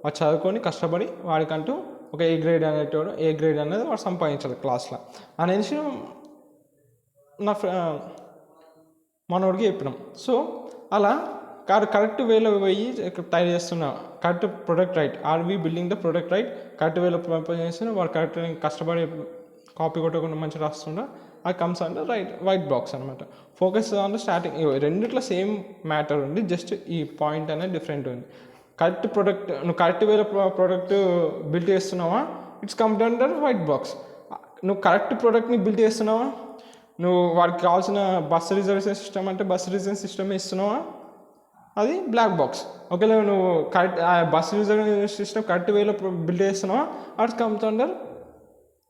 వాడు చదువుకొని కష్టపడి వాడికంటూ ఒక ఏ గ్రేడ్ అనేది వాడు సంపాదించాలి క్లాస్లో అనేసి మనోడికి చెప్పినాం. సో అలా కరెక్ట్ వేలో పోయి తయారు చేస్తున్నా, correct product right, are we building the product right, correct వేలో చేస్తున్నా, వాడు కరెక్ట్ కష్టపడి కాపీ కొట్టకుండా మంచిగా రాస్తున్నా, అది కమ్స్ అండర్ వైట్ బాక్స్ అనమాట. ఫోకస్ ఆన్ ద స్టార్టింగ్, రెండిట్లో సేమ్ మ్యాటర్ ఉంది, జస్ట్ ఈ పాయింట్ అనేది డిఫరెంట్ ఉంది. కరెక్ట్ ప్రొడక్ట్, నువ్వు కరెక్ట్ వేలో ప్రోడక్ట్ బిల్డ్ చేస్తున్నావా, it's come under white box. నువ్వు కరెక్ట్ ప్రోడక్ట్ని బిల్డ్ చేస్తున్నావా, నువ్వు వాడికి కావాల్సిన బస్ రిజర్వేషన్ సిస్టమ్ అంటే బస్ రిజర్వేషన్ సిస్టమ్ ఇస్తున్నావా, అది బ్లాక్ బాక్స్. ఒకవేళ నువ్వు correct bus reservation system correct వేలో బిల్డ్ చేస్తున్నావా, at comes under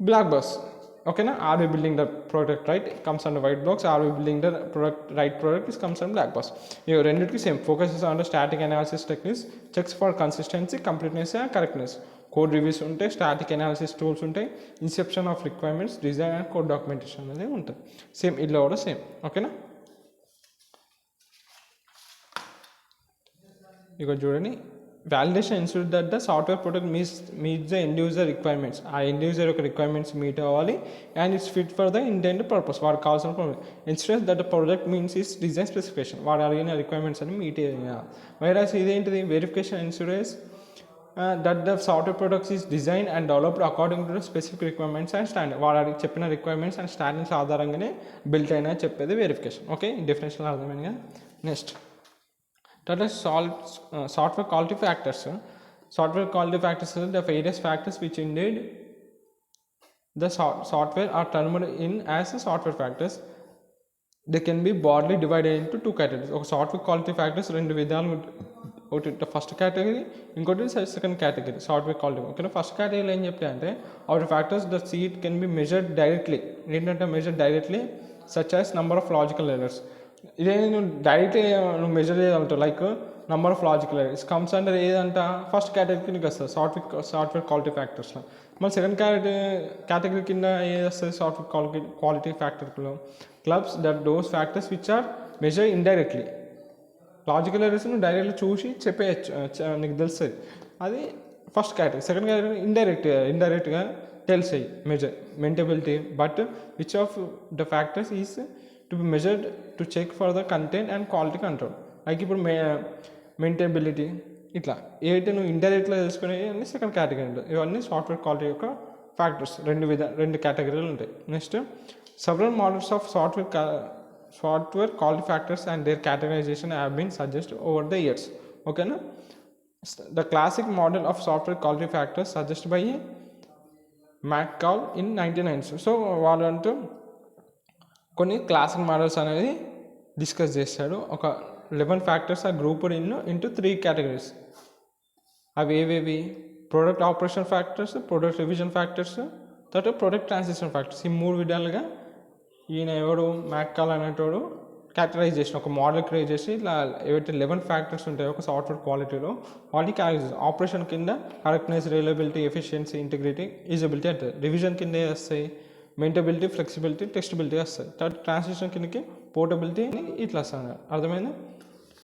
black box. ఓకేనా, are we building the product right comes under white box, are we building the product is comes under black box. ఇవి రెండింటికి same. Focuses on the static analysis techniques, checks for consistency, completeness and correctness. Code reviews ఉంటాయి, static analysis tools ఉంటాయి, inception of requirements, design and code documentation అనేది ఉంటుంది. Same ఇలా కూడా same. ఓకేనా, ఇక చూడండి, validation ensure that the software product meets the end user requirements. ఆ ఎండ్ యూజర్ యొక్క రిక్వైర్మెంట్స్ మీట్ అవ్వాలి, and it's fit for the intent purpose. వాడు కావాల్సిన insurance that the product means is design specification. వాడు అడిగిన రిక్వైర్మెంట్స్ అని meet అయ్యాలి. Virus ఇదేంటిది, verification insurance that the software products is design and developed according to the specific requirements and standard. వాడు చెప్పిన requirements and standards ఆధారంగానే built అయినా చెప్పేది verification. Okay, definition అర్థమైంది కదా. Next that is software quality factors. Software quality factors are the various factors which indeed the software are termed in as software factors. They can be broadly divided into two categories. ఒక software quality factors రెండు విధాలు, ఒకటి first category, ఇంకోటి second category software quality. ఓకేనా, first కేటగిరీలో ఏం చెప్తే అంటే our factors the seat can be measured directly. ఏంటంటే measured directly such as number of logical errors. ఇదే నువ్వు డైరెక్ట్లీ నువ్వు మెజర్ చేయాలంటావు, like number of logical errors comes under ఏదంట ఫస్ట్ కేటగిరీ కిందకి వస్తుంది సాఫ్ట్వేర్ క్వాలిటీ ఫ్యాక్టర్స్లో. మళ్ళీ సెకండ్ కేటగిరీ కింద ఏది వస్తుంది సాఫ్ట్వేర్ క్వాలిటీ ఫ్యాక్టర్లో, clubs that those factors which are measure indirectly. Logical errors నువ్వు డైరెక్ట్లీ చూసి చెప్పేయచ్చు, నీకు తెలుస్తుంది, అది ఫస్ట్ కేటగిరీ. సెకండ్ కేటగిరీ ఇండైరెక్ట్గా తెలిసాయి maintainability, but which of the factors is to be measured to check for the content and quality control. Like ఇప్పుడు maintainability, ఇట్లా ఏదైతే నువ్వు ఇండైరెక్ట్గా తెలుసుకునే అన్ని సెకండ్ కేటగిరీ ఉంటుంది. ఇవన్నీ సాఫ్ట్వేర్ క్వాలిటీ యొక్క ఫ్యాక్టర్స్, రెండు కేటగిరీలు ఉంటాయి. Next, several models of software quality factors and their categorization have been suggest over the years. ఓకేనా, the classic model of software quality factors suggest by McCall in 1990. So వాళ్ళు అంటూ కొన్ని classic models అనేది discuss చేశాడు. ఒక 11 factors ఆ grouped into 3 categories. అవి ఏవేవి, product operation factors, product revision factors, తర్వాత ప్రోడక్ట్ ట్రాన్సిషన్ ఫ్యాక్టర్స్. ఈ 3 విధాలుగా ఈయన ఎవడు మ్యాక్కాల్ అనేటోడు క్యాటగరైజ్ చేసిన ఒక మోడల్ క్రియేట్ చేసి ఇట్లా ఏవైతే 11 ఫ్యాక్టర్స్ ఉంటాయో ఒక సాఫ్ట్వేర్ క్వాలిటీలో వాటిని క్యాటగరైజ్. ఆపరేషన్ కింద correctness, reliability, efficiency, integrity, usability అంటారు. రివిజన్ కింద వస్తాయి మెయింటబిలిటీ, ఫ్లెక్సిబిలిటీ, టెస్టబిలిటీ వస్తాయి. తర్వాత ట్రాన్సిషన్ కిందకి పోర్టబిలిటీ ఇట్లా వస్తుంది. అర్థమైందా?